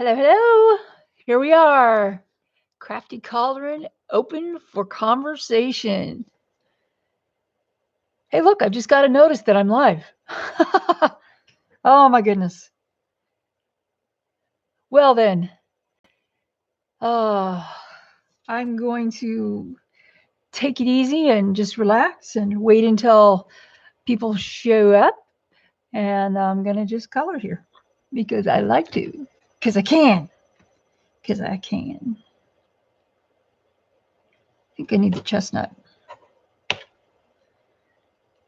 Hello, hello. Here we are. Crafty Cauldron open for conversation. Hey, look, I've just got to notice that I'm live. Oh, my goodness. Well, then, I'm going to take it easy and just relax and wait until people show up. And I'm going to just color here because I like to, because I can. Because I can. I think I need the chestnut.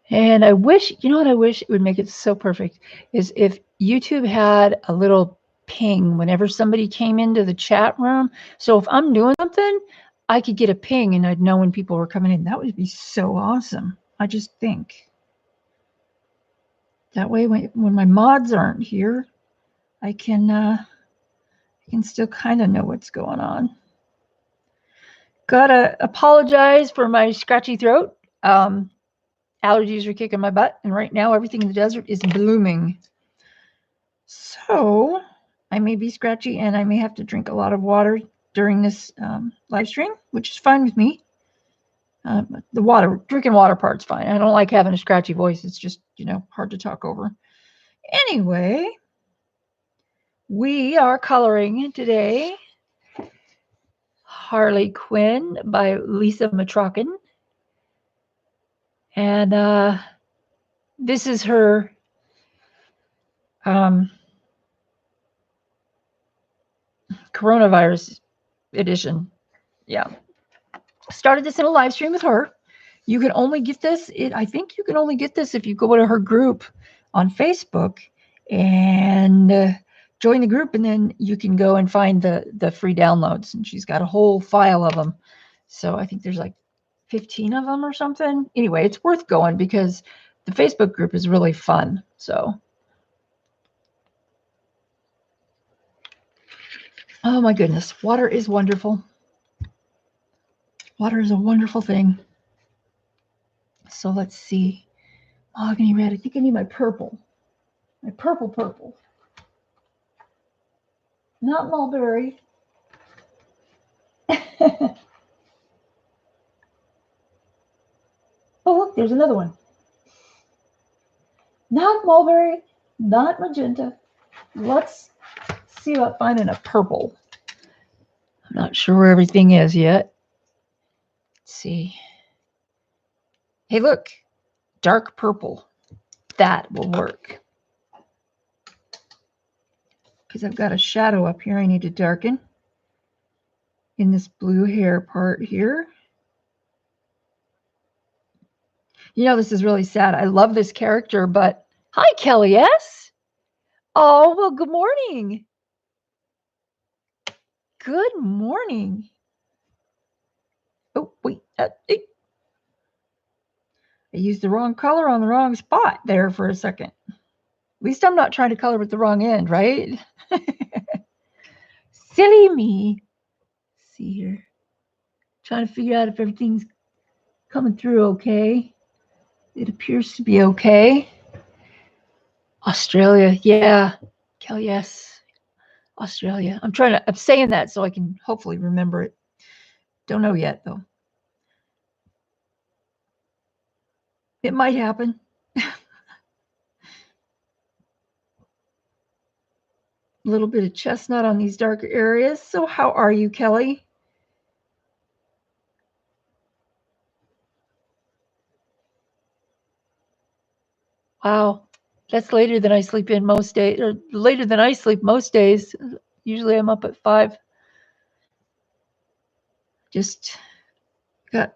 And I wish, you know what I wish it would make it so perfect is if YouTube had a little ping whenever somebody came into the chat room. So if I'm doing something, I could get a ping and I'd know when people were coming in. That would be so awesome. I just think. That way when my mods aren't here, I can still kind of know what's going on. Gotta apologize for my scratchy throat. Allergies are kicking my butt, and right now everything in the desert is blooming. So I may be scratchy and I may have to drink a lot of water during this live stream, which is fine with me. The drinking water part's fine. I don't like having a scratchy voice. It's just, hard to talk over. Anyway, we are coloring today Harley Quinn by Lisa Mitrokhin. And this is her coronavirus edition. Yeah. Started this in a live stream with her. You can only get this. I think you can only get this if you go to her group on Facebook and join the group, and then you can go and find the free downloads. And she's got a whole file of them. So I think there's like 15 of them or something. Anyway, it's worth going because the Facebook group is really fun. So, oh my goodness, water is wonderful. Water is a wonderful thing. So let's see. Mahogany red. I think I need my purple. My purple. Not mulberry. Oh, look, there's another one. Not mulberry, not magenta. Let's see about finding a purple. I'm not sure where everything is yet. Let's see. Hey, look, dark purple. That will work. Because I've got a shadow up here I need to darken in this blue hair part here. This is really sad. I love this character, but hi, Kelly S. Oh, well, good morning. Good morning. Oh, wait. I used the wrong color on the wrong spot there for a second. At least I'm not trying to color with the wrong end, right? Silly me. Let's see here. Trying to figure out if everything's coming through okay. It appears to be okay. Australia, yeah. Kelly, yes. Australia. I'm saying that so I can hopefully remember it. Don't know yet, though. It might happen. A little bit of chestnut on these darker areas. So how are you, Kelly? Wow, that's later than I sleep in most days, or later than I sleep most days. Usually I'm up at 5. Just got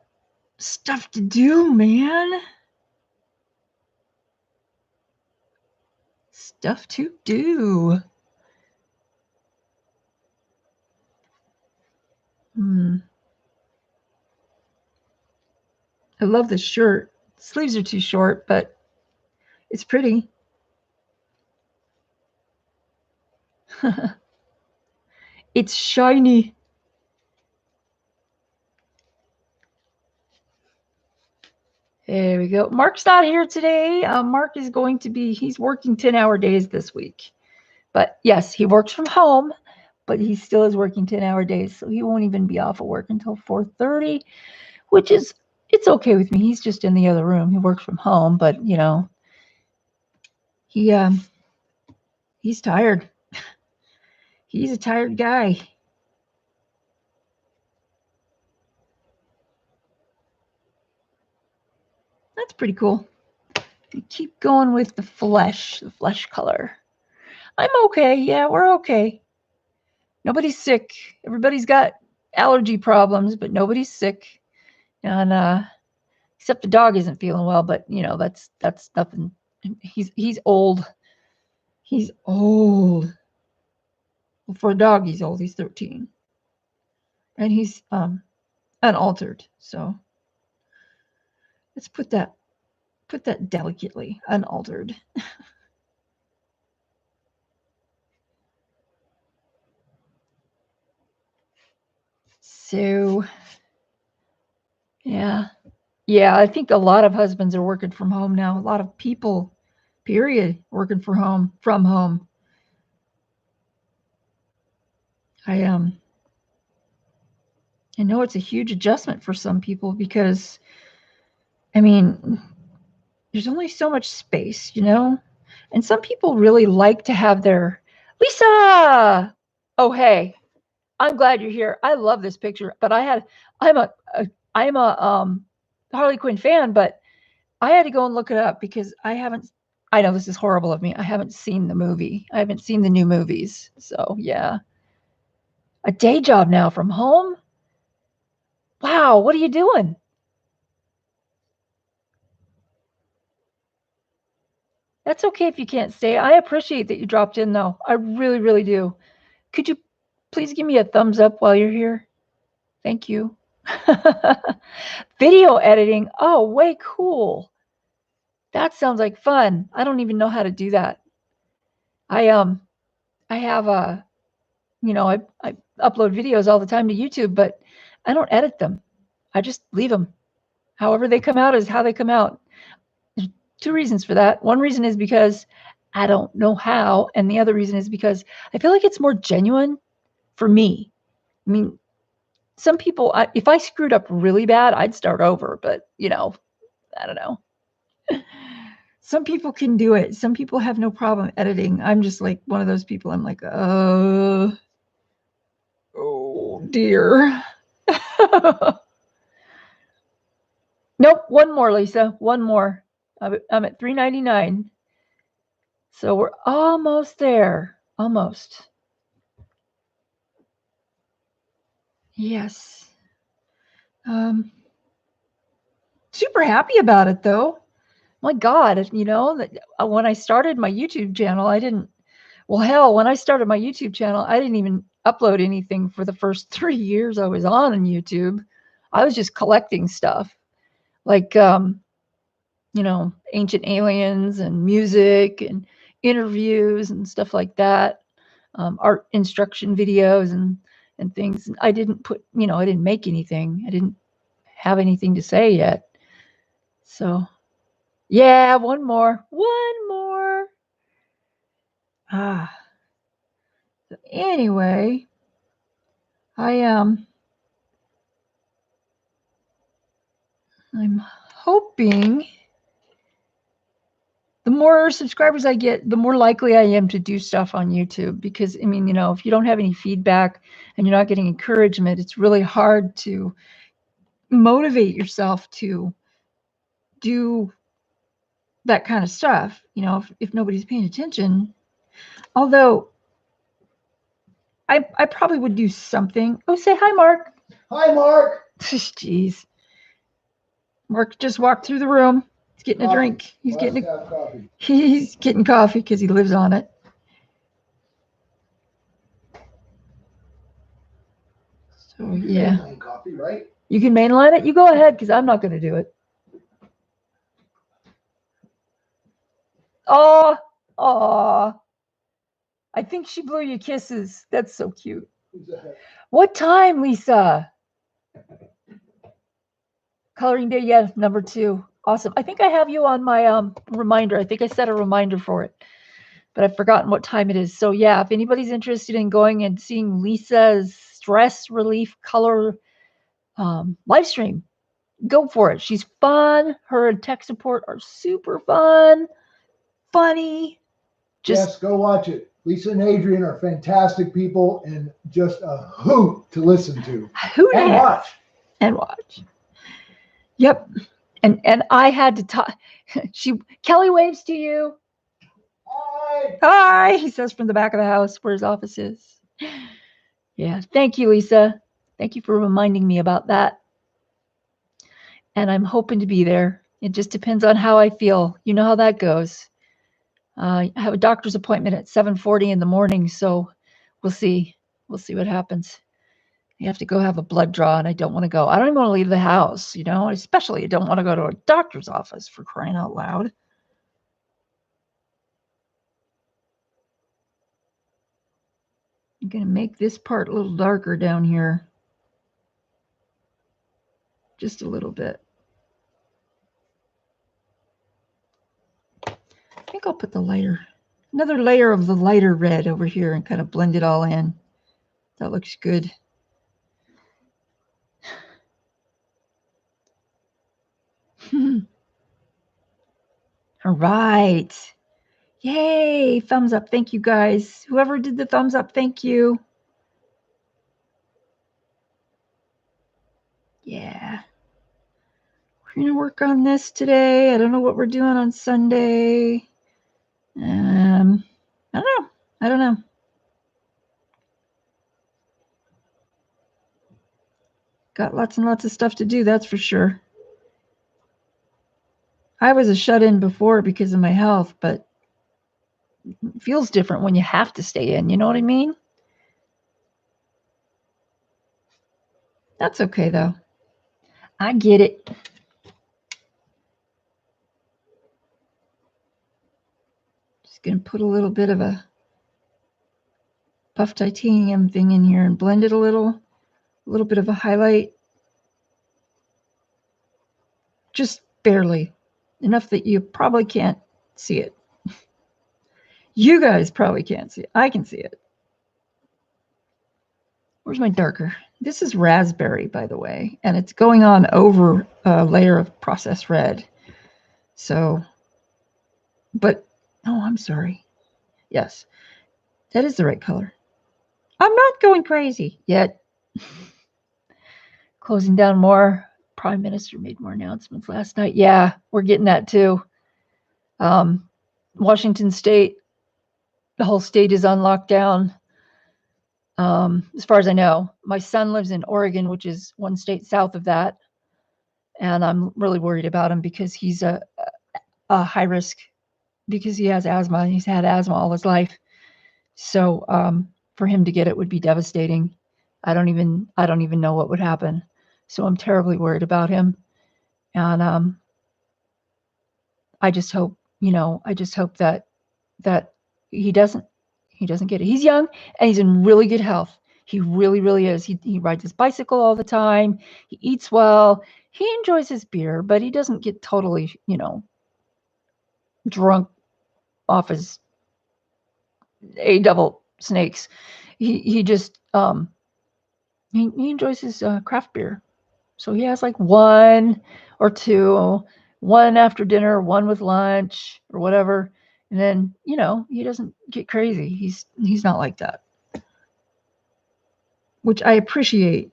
stuff to do, man. Stuff to do. I love this shirt. Sleeves are too short, but it's pretty. It's shiny. There we go. Mark's not here today. Mark is he's working 10-hour days this week. But yes, he works from home, but he still is working 10-hour days, so he won't even be off of work until 4:30, which is, it's okay with me. He's just in the other room. He works from home, but you know, he's tired. He's a tired guy. That's pretty cool. We keep going with the flesh color. I'm okay. Yeah, we're okay. Nobody's sick. Everybody's got allergy problems, but nobody's sick. And except the dog isn't feeling well, but you know, that's nothing. He's old. He's old. Well, for a dog, he's old. He's 13. And he's unaltered. So let's put that delicately, unaltered. So yeah, I think a lot of husbands are working from home now. A lot of people, period, working from home. I know it's a huge adjustment for some people because, I mean, there's only so much space, you know? And some people really like to have their, Lisa! Oh, hey, I'm glad you're here. I love this picture, but I'm a Harley Quinn fan, but I had to go and look it up because I know this is horrible of me. I haven't seen the movie. I haven't seen the new movies. So yeah. A day job now from home? Wow, what are you doing? That's okay if you can't stay. I appreciate that you dropped in, though. I really, really do. Could you please give me a thumbs up while you're here? Thank you. Video editing. Oh, way cool. That sounds like fun. I don't even know how to do that. I have you know, I upload videos all the time to YouTube, but I don't edit them. I just leave them. However they come out is how they come out. There's two reasons for that. One reason is because I don't know how, and the other reason is because I feel like it's more genuine for me. I mean, some people, if I screwed up really bad, I'd start over, but you know, I don't know. Some people can do it. Some people have no problem editing. I'm just like one of those people. I'm like, oh dear. Nope, one more, Lisa. One more. I'm at $3.99. So we're almost there. Almost. Yes. Super happy about it though. My God, you know, when I started my YouTube channel, when I started my YouTube channel, I didn't even upload anything for the first 3 years I was on YouTube. I was just collecting stuff like, you know, ancient aliens and music and interviews and stuff like that, art instruction videos and things. I didn't I didn't make anything. I didn't have anything to say yet. So yeah, one more. So anyway, I'm hoping the more subscribers I get, the more likely I am to do stuff on YouTube, because I mean, you know, if you don't have any feedback and you're not getting encouragement, it's really hard to motivate yourself to do that kind of stuff, you know, if nobody's paying attention. Although I probably would do something. Oh, say hi, Mark. Hi, Mark. Jeez. Mark just walked through the room. He's getting a drink. He's getting coffee. He's getting coffee because he lives on it. So yeah. Coffee, right? You can mainline it. You go ahead, because I'm not going to do it. Oh, I think she blew you kisses. That's so cute. What time, Lisa? Coloring day, yeah, number 2. Awesome. I think I have you on my reminder. I think I set a reminder for it. but I've forgotten what time it is. So yeah, if anybody's interested in going and seeing Lisa's stress relief color live stream, go for it. She's fun. Her and tech support are super fun, funny. Yes, go watch it. Lisa and Adrian are fantastic people and just a hoot to listen to. And watch. And watch. Yep. And I had to talk. Kelly waves to you. Hi. Hi, he says from the back of the house where his office is. Yeah. Thank you, Lisa. Thank you for reminding me about that. And I'm hoping to be there. It just depends on how I feel. You know how that goes. I have a doctor's appointment at 7:40 in the morning, so we'll see. We'll see what happens. I have to go have a blood draw, and I don't want to go. I don't even want to leave the house, you know, especially I don't want to go to a doctor's office, for crying out loud. I'm going to make this part a little darker down here. Just a little bit. I think I'll put another layer of the lighter red over here and kind of blend it all in. That looks good. All right. Yay, thumbs up. Thank you, guys. Whoever did the thumbs up, thank you. Yeah. We're going to work on this today. I don't know what we're doing on Sunday. I don't know. Got lots and lots of stuff to do, that's for sure. I was a shut-in before because of my health, but it feels different when you have to stay in. You know what I mean? That's okay, though. I get it. Just going to put a little bit of a puff titanium thing in here and blend it a little bit of a highlight. Just barely. Enough that you probably can't see it. You guys probably can't see it. I can see it. Where's my darker? This is raspberry, by the way, and it's going on over a layer of processed red. So, but, oh, I'm sorry. Yes, that is the right color. I'm not going crazy yet. Closing down more. Prime Minister made more announcements last night. Yeah, we're getting that too. Washington State, the whole state is on lockdown. As far as I know, my son lives in Oregon, which is one state south of that. And I'm really worried about him because he's a high risk because he has asthma and he's had asthma all his life. So for him to get it would be devastating. I don't even know what would happen. So I'm terribly worried about him. And I just hope, that he doesn't get it. He's young and he's in really good health. He really, really is. He rides his bicycle all the time. He eats well. He enjoys his beer, but he doesn't get totally, drunk off his double snakes. He just he enjoys his craft beer. So he has like one or two, one after dinner, one with lunch or whatever. And then, he doesn't get crazy. He's not like that. Which I appreciate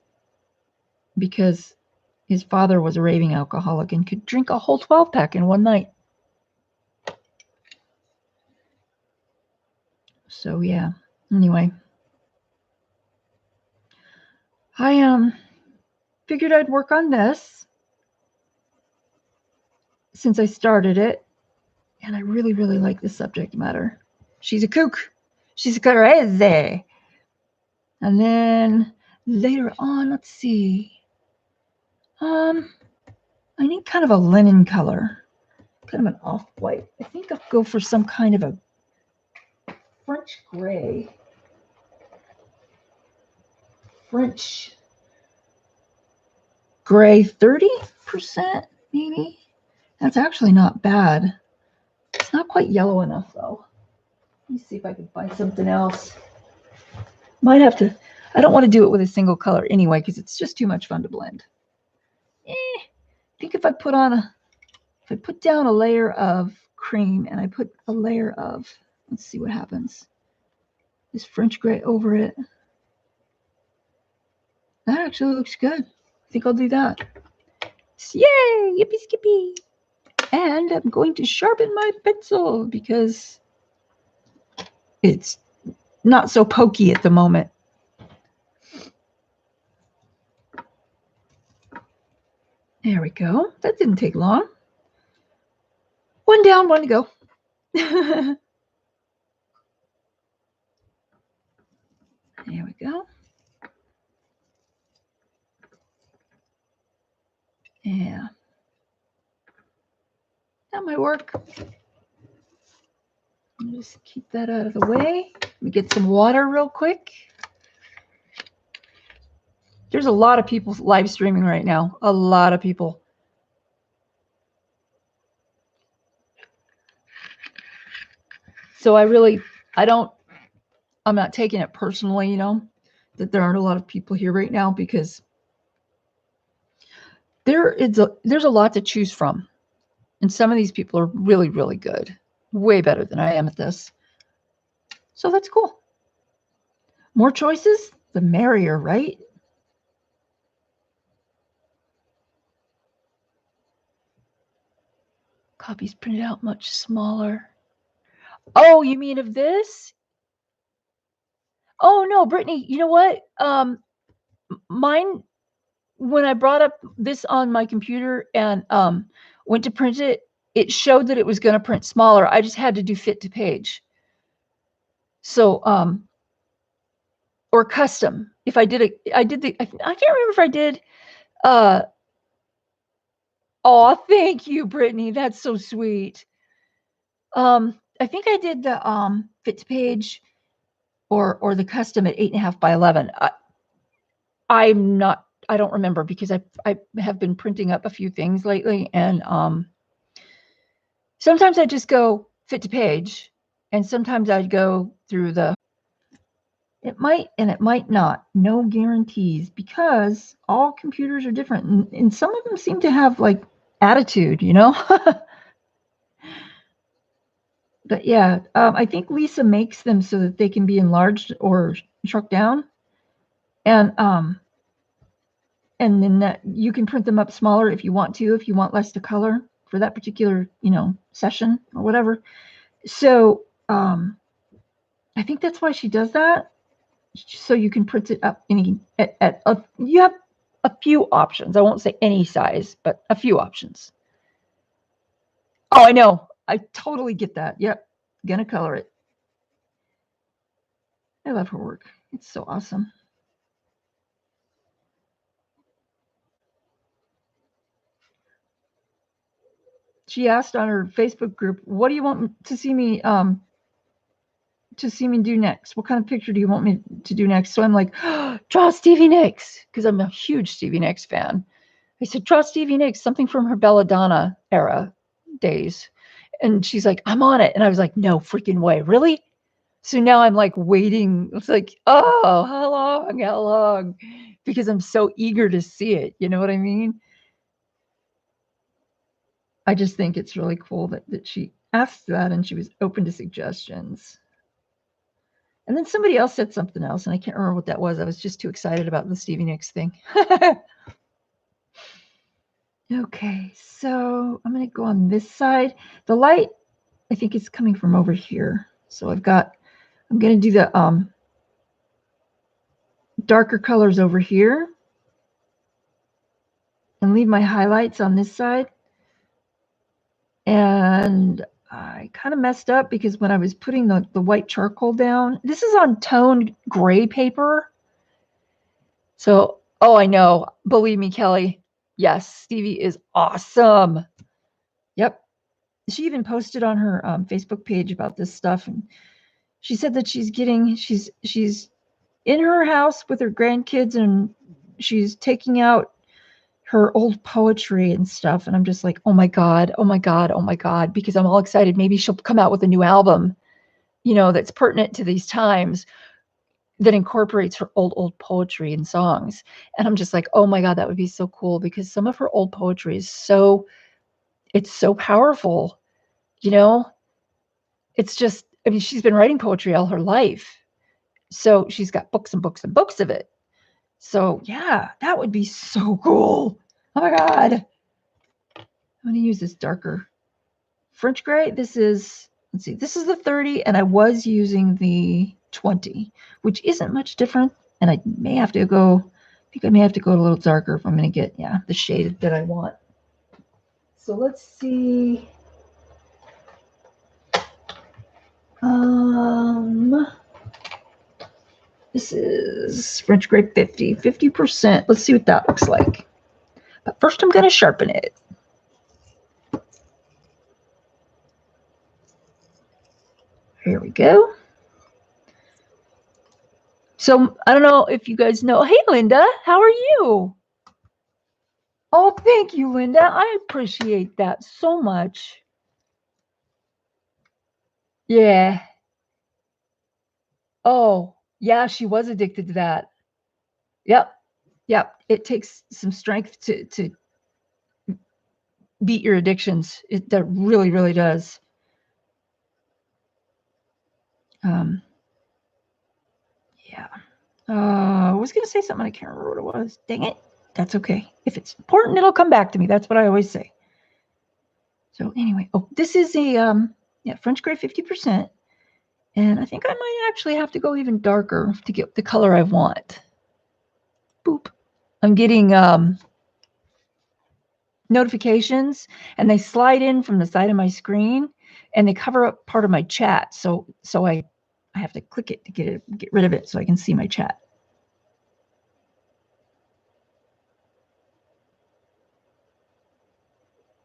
because his father was a raving alcoholic and could drink a whole 12-pack in one night. So yeah. Anyway. I figured I'd work on this since I started it. And I really, really like the subject matter. She's a kook. She's crazy. And then later on, let's see. I need kind of a linen color. Kind of an off-white. I think I'll go for some kind of a French gray. French gray, 30% maybe. That's actually not bad. It's not quite yellow enough though. Let me see if I can find something else. Might have to, I don't want to do it with a single color anyway, because it's just too much fun to blend. I think if I put down a layer of cream and I put a layer of, let's see what happens. This French gray over it. That actually looks good. I think I'll do that. Yay! Yippee skippy! And I'm going to sharpen my pencil because it's not so pokey at the moment. There we go. That didn't take long. One down, one to go. There we go. Yeah. That might work. Just keep that out of the way. Let me get some water real quick. There's a lot of people live streaming right now. A lot of people. So I'm not taking it personally, you know, that there aren't a lot of people here right now, because there's a lot to choose from. And some of these people are really, really good. Way better than I am at this. So that's cool. More choices, the merrier, right? Copies printed out much smaller. Oh, you mean of this? Oh, no, Brittany, you know what? Mine, when I brought up this on my computer and went to print it, it showed that it was going to print smaller. I just had to do fit to page. So, or custom. If I did it, I can't remember if I did, oh, thank you, Brittany. That's so sweet. I think I did the fit to page or the custom at 8.5 by 11. I don't remember, because I have been printing up a few things lately, and sometimes I just go fit to page, and sometimes I'd go through the. It might and it might not. No guarantees, because all computers are different, and some of them seem to have like attitude, you know. But yeah, I think Lisa makes them so that they can be enlarged or shrunk down, and then that you can print them up smaller if you want to, if you want less to color for that particular, you know, session or whatever. So I think that's why she does that, so you can print it up you have a few options. I won't say any size, but a few options. Oh, I know. I totally get that. Yep. Gonna color it. I love her work. It's so awesome. She asked on her Facebook group, what do you want to see me do next? What kind of picture do you want me to do next? So I'm like, oh, draw Stevie Nicks, because I'm a huge Stevie Nicks fan. I said, draw Stevie Nicks, something from her Belladonna era days. And she's like, I'm on it. And I was like, no freaking way. Really? So now I'm like waiting. It's like, oh, how long? Because I'm so eager to see it. You know what I mean? I just think it's really cool that she asked that and she was open to suggestions. And then somebody else said something else, and I can't remember what that was. I was just too excited about the Stevie Nicks thing. Okay, so I'm going to go on this side. The light, I think, is coming from over here. So I'm going to do the darker colors over here and leave my highlights on this side. And I kind of messed up, because when I was putting the white charcoal down, this is on toned gray paper. So, oh, I know. Believe me, Kelly. Yes, Stevie is awesome. Yep. She even posted on her Facebook page about this stuff. And she said that she's in her house with her grandkids, and she's taking out her old poetry and stuff. And I'm just like, oh my God, because I'm all excited. Maybe she'll come out with a new album that's pertinent to these times, that incorporates her old poetry and songs. And I'm just like, oh my God, that would be so cool, because some of her old poetry is it's so powerful. It's just, I mean, she's been writing poetry all her life. So she's got books and books and books of it. So yeah, that would be so cool. Oh my God. I'm going to use this darker French gray. This is, let's see, this is the 30, and I was using the 20, which isn't much different. And I may have to go, I think I may have to go a little darker if I'm going to get, the shade that I want. So let's see. This is French gray 50%. Let's see what that looks like. But first I'm going to sharpen it. Here we go. So I don't know if you guys know. Hey, Linda, how are you? Oh, thank you, Linda. I appreciate that so much. Yeah. Oh, yeah, she was addicted to that. Yep. It takes some strength to beat your addictions. That really, really does. Yeah. I was going to say something. I can't remember what it was. Dang it. That's okay. If it's important, it'll come back to me. That's what I always say. So anyway, this is a French gray 50%. And I think I might actually have to go even darker to get the color I want. Boop. I'm getting notifications, and they slide in from the side of my screen, and they cover up part of my chat. So I have to click it to get rid of it so I can see my chat.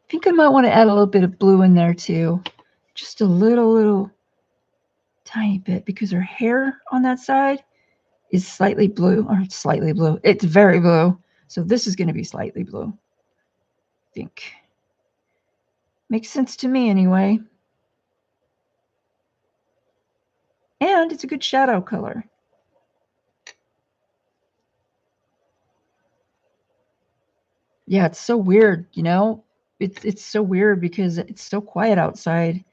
I think I might want to add a little bit of blue in there too. Just a little tiny bit, because her hair on that side is slightly blue, or slightly blue. It's very blue. So this is going to be slightly blue. I think. Makes sense to me anyway. And it's a good shadow color. Yeah, it's so weird, It's so weird because it's so quiet outside.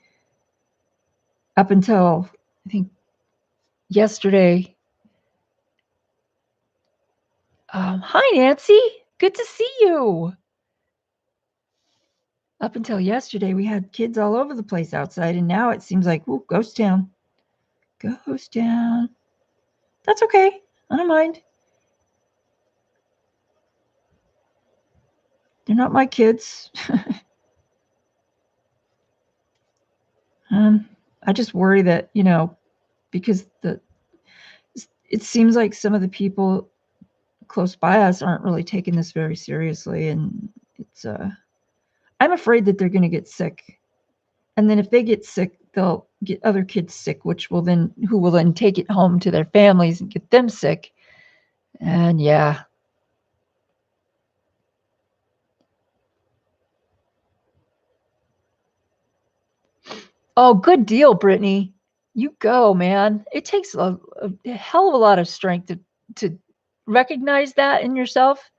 Up until, I think, yesterday. Hi, Nancy. Good to see you. Up until yesterday, we had kids all over the place outside, and now it seems like, ooh, ghost town. Ghost town. That's okay. I don't mind. They're not my kids. I just worry that, because it seems like some of the people close by us aren't really taking this very seriously, and it's I'm afraid that they're going to get sick, and then if they get sick, they'll get other kids sick, who will then take it home to their families and get them sick. And yeah. Oh, good deal, Brittany. You go, man. It takes a hell of a lot of strength to recognize that in yourself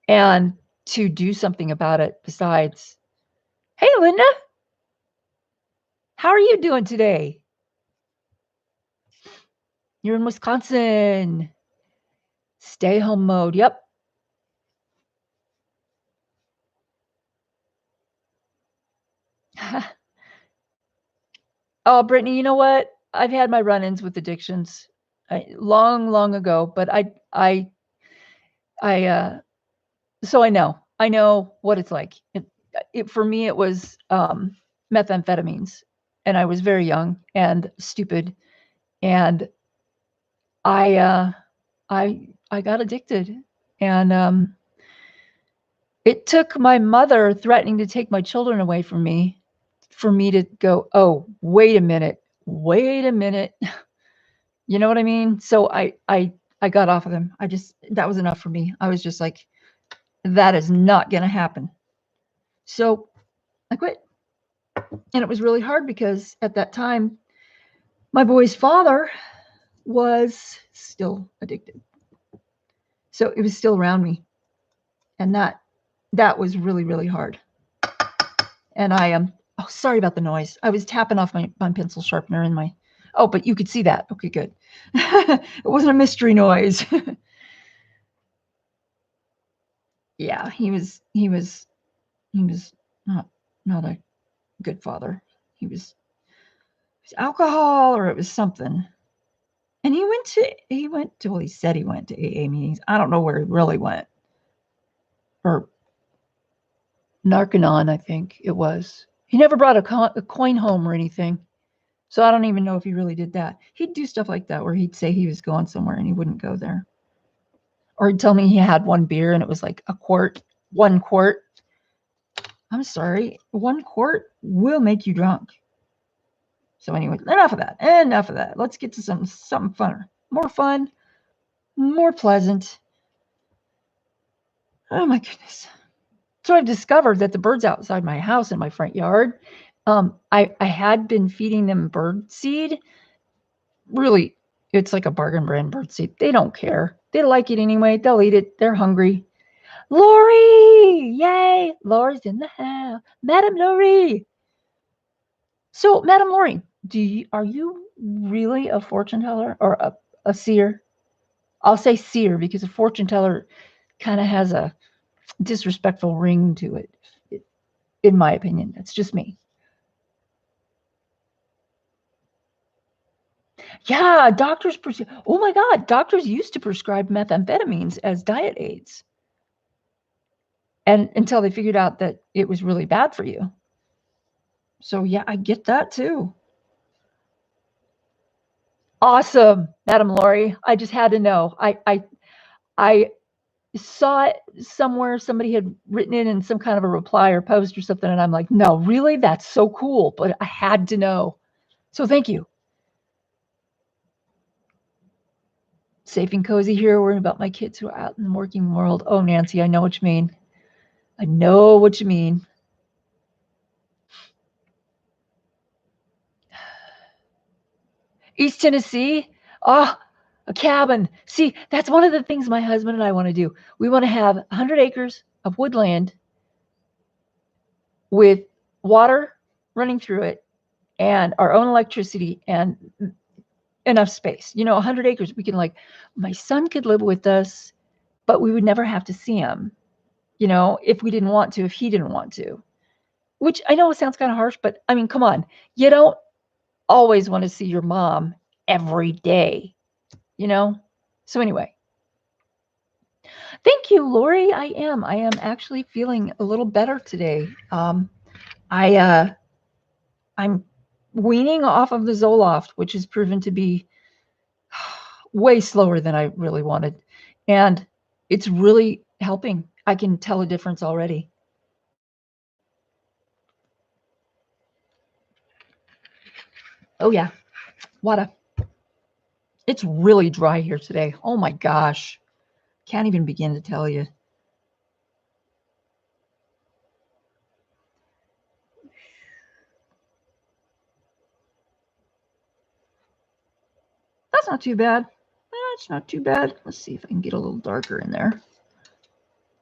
and to do something about it besides. Hey, Linda. How are you doing today? You're in Wisconsin. Stay home mode. Yep. Oh, Brittany, you know what? I've had my run-ins with addictions long ago, but so I know what it's like. For me, it was methamphetamines, and I was very young and stupid, and I got addicted, and it took my mother threatening to take my children away from me for me to go, oh, wait a minute. You know what I mean? So I got off of them. That was enough for me. I was just like, that is not going to happen. So I quit. And it was really hard because at that time, My boy's father was still addicted. So it was still around me. And that was really, really hard. And I am, oh, sorry about the noise. I was tapping off my pencil sharpener in my, oh, but you could see that. Okay, good. It wasn't a mystery noise. Yeah, he was not a good father. It was alcohol or it was something. And he said he went to AA meetings. I don't know where he really went. Or Narcanon, I think it was. He never brought a coin home or anything. So I don't even know if he really did that. He'd do stuff like that where he'd say he was going somewhere and he wouldn't go there. Or he'd tell me he had one beer and it was like 1 quart. I'm sorry, 1 quart will make you drunk. So anyway, enough of that. Let's get to something funner. More fun, more pleasant. Oh my goodness. So I've discovered that the birds outside my house in my front yard, I had been feeding them bird seed. Really, it's like a bargain brand bird seed. They don't care. They like it anyway. They'll eat it. They're hungry. Lori! Yay! Lori's in the house. Madam Lori! So, Madam Lori, are you really a fortune teller or a seer? I'll say seer because a fortune teller kind of has a disrespectful ring to it, in my opinion. That's just me. Yeah, oh my God, doctors used to prescribe methamphetamines as diet aids. And until they figured out that it was really bad for you. So yeah, I get that too. Awesome, Madam Lori. I just had to know. I saw it somewhere. Somebody had written it in some kind of a reply or post or something. And I'm like, no, really? That's so cool. But I had to know. So thank you. Safe and cozy here, worrying about my kids who are out in the working world. Oh, Nancy, I know what you mean. I know what you mean. East Tennessee. Oh, a cabin. See, that's one of the things my husband and I want to do. We want to have 100 acres of woodland with water running through it and our own electricity and enough space. 100 acres. We can my son could live with us, but we would never have to see him, if we didn't want to, if he didn't want to. Which I know it sounds kind of harsh, but I mean, come on. You don't always want to see your mom every day, So anyway, thank you, Lori. I am actually feeling a little better today. I'm weaning off of the Zoloft, which has proven to be way slower than I really wanted. And it's really helping. I can tell a difference already. Oh yeah, water. It's really dry here today. Oh my gosh. Can't even begin to tell you. That's not too bad. That's not too bad. Let's see if I can get a little darker in there.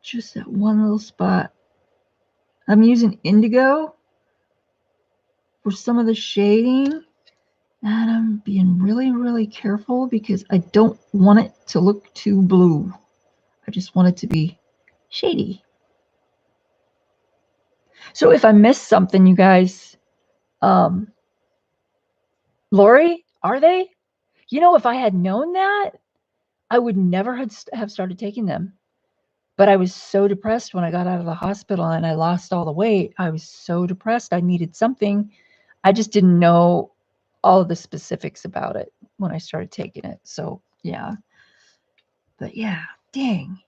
Just that one little spot. I'm using indigo for some of the shading. And I'm being really, really careful because I don't want it to look too blue. I just want it to be shady. So if I missed something, you guys, Lori, are they? If I had known that, I would never have started taking them. But I was so depressed when I got out of the hospital and I lost all the weight. I was so depressed. I needed something. I just didn't know all of the specifics about it when I started taking it. So, yeah. But yeah, dang.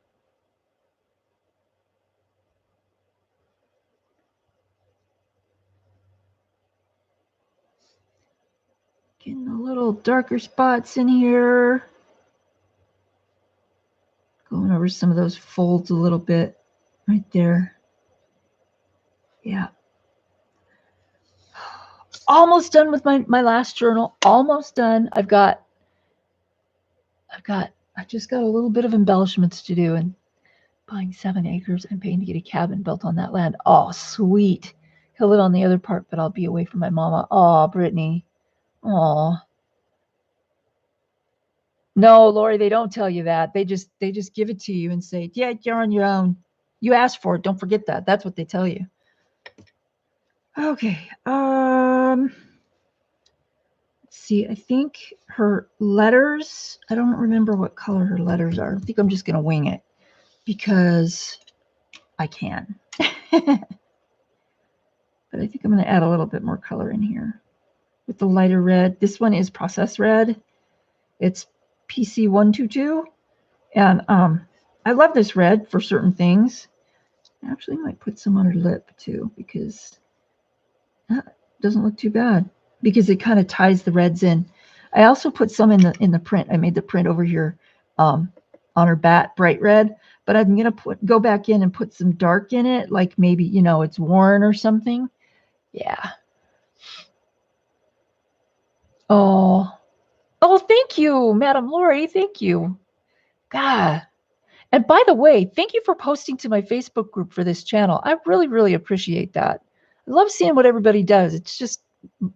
Getting a little darker spots in here. Going over some of those folds a little bit right there. Yeah. almost done with my last journal. Almost done. I've just got a little bit of embellishments to do, and buying 7 acres and paying to get a cabin built on that land. Oh, sweet. He'll live on the other part, but I'll be away from my mama. Oh, Brittany. Oh. No, Lori, they don't tell you that. They just give it to you and say, yeah, you're on your own. You asked for it. Don't forget that. That's what they tell you. Okay. Let's see. I think her letters, I don't remember what color her letters are. I think I'm just going to wing it because I can. But I think I'm going to add a little bit more color in here with the lighter red. This one is process red. It's PC122. And I love this red for certain things. I actually might put some on her lip too, because that doesn't look too bad, because it kind of ties the reds in. I also put some in the print. I made the print over here on her bat, bright red, but I'm going to go back in and put some dark in it, like maybe, it's worn or something. Yeah. Oh, thank you, Madam Lori. Thank you. God. And by the way, thank you for posting to my Facebook group for this channel. I really, really appreciate that. I love seeing what everybody does. It's just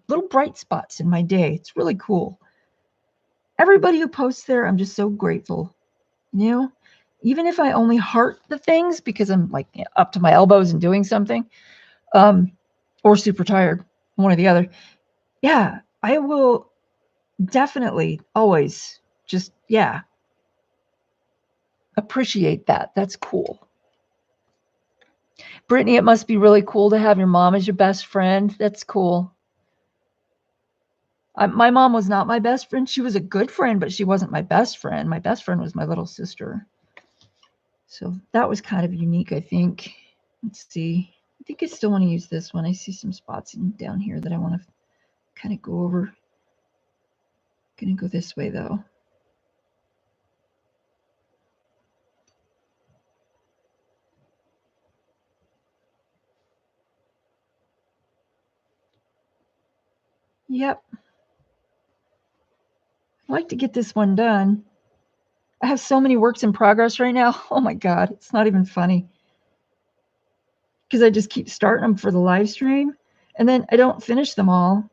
little bright spots in my day. It's really cool. Everybody who posts there, I'm just so grateful. Even if I only heart the things because I'm like up to my elbows and doing something, or super tired, one or the other. Yeah, I will definitely always just, appreciate that. That's cool. Brittany, it must be really cool to have your mom as your best friend. That's cool. My mom was not my best friend. She was a good friend, but she wasn't my best friend. My best friend was my little sister. So that was kind of unique, I think. Let's see. I think I still want to use this one. I see some spots down here that I want to kind of go over. Going to go this way, though. Yep. I'd like to get this one done. I have so many works in progress right now. Oh my God, it's not even funny. Because I just keep starting them for the live stream, and then I don't finish them all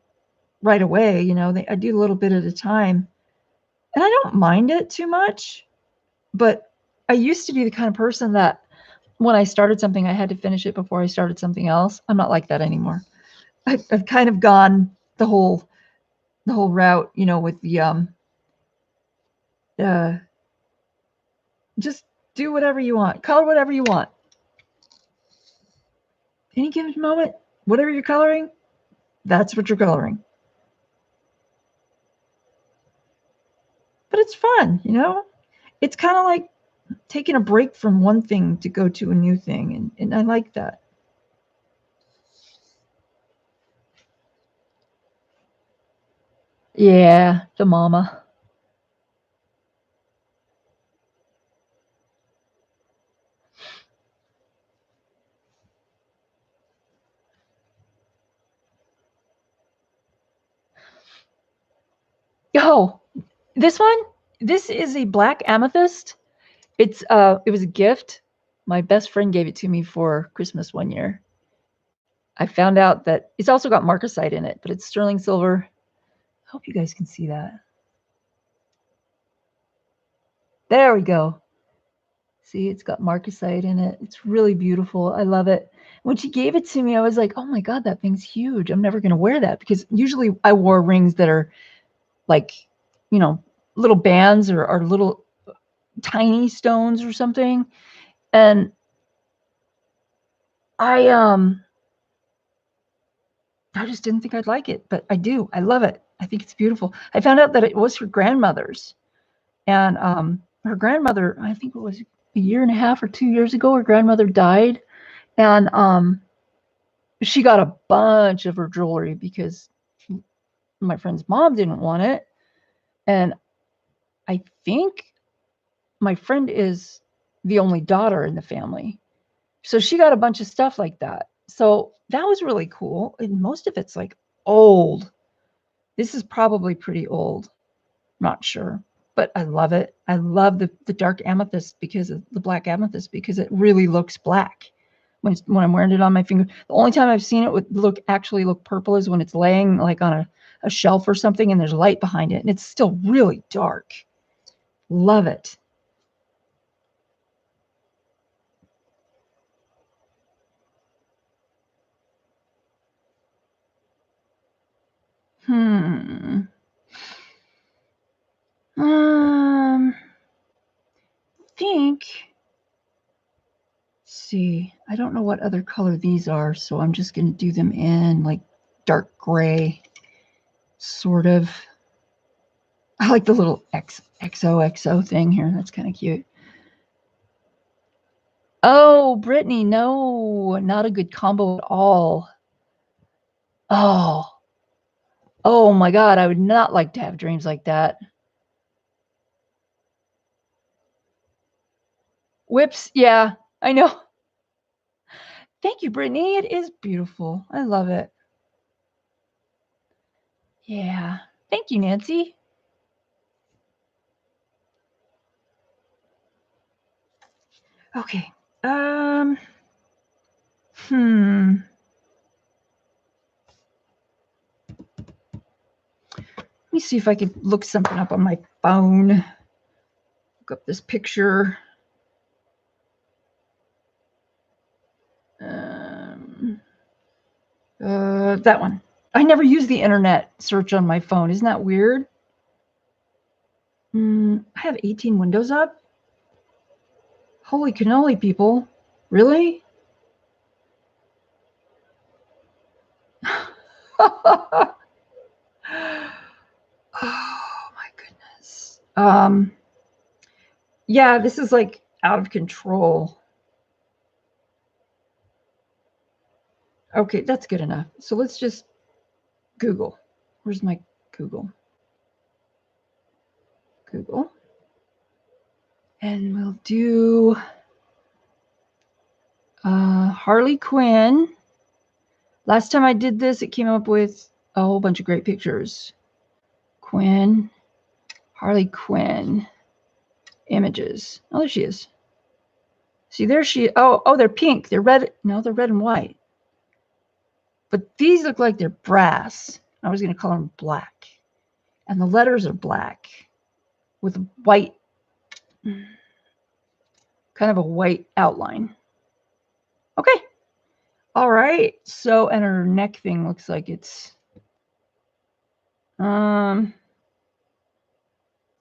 right away. I do a little bit at a time, and I don't mind it too much. But I used to be the kind of person that when I started something, I had to finish it before I started something else. I'm not like that anymore. I've kind of gone the whole route, with the just do whatever you want, color whatever you want. Any given moment, whatever you're coloring, that's what you're coloring. But it's fun, It's kind of like taking a break from one thing to go to a new thing, and I like that. Yeah, the mama. Oh, this one? This is a black amethyst. It was a gift. My best friend gave it to me for Christmas one year. I found out that it's also got marcasite in it, but it's sterling silver. I hope you guys can see that. There we go. See, it's got marcasite in it. It's really beautiful. I love it. When she gave it to me, I was like, oh my God, that thing's huge. I'm never going to wear that, because usually I wore rings that are like, little bands or little tiny stones or something. And I just didn't think I'd like it, but I do. I love it. I think it's beautiful. I found out that it was her grandmother's, and her grandmother, I think it was a year and a half or 2 years ago, her grandmother died, and she got a bunch of her jewelry because my friend's mom didn't want it, and I think my friend is the only daughter in the family, so she got a bunch of stuff like that. So that was really cool, and most of it's like old. This is probably pretty old. Not sure, but I love it. I love the dark amethyst because of the black amethyst because it really looks black when I'm wearing it on my finger. The only time I've seen it would actually look purple is when it's laying like on a shelf or something and there's light behind it and it's still really dark. Love it. Think. See, I don't know what other color these are, so I'm just going to do them in like dark gray, sort of. I like the little XOXO thing here. That's kind of cute. Oh, Brittany, no, not a good combo at all. Oh my God, I would not like to have dreams like that. Whips, yeah, I know. Thank you, Brittany. It is beautiful. I love it. Yeah. Thank you, Nancy. Okay. Let me see if I can look something up on my phone. Look up this picture. That one. I never use the internet search on my phone. Isn't that weird? I have 18 windows up. Holy cannoli, people. Really? Oh my goodness. Yeah, this is like out of control. Okay, that's good enough. So let's just Google. Where's my Google? Google. And we'll do Harley Quinn. Last time I did this, it came up with a whole bunch of great pictures. Quinn, Harley Quinn, images. Oh, there she is. See, there she. Oh, they're pink. They're red. No, they're red and white. But these look like they're brass. I was going to call them black. And the letters are black with white, kind of a white outline. Okay. All right. So, and her neck thing looks like it's, I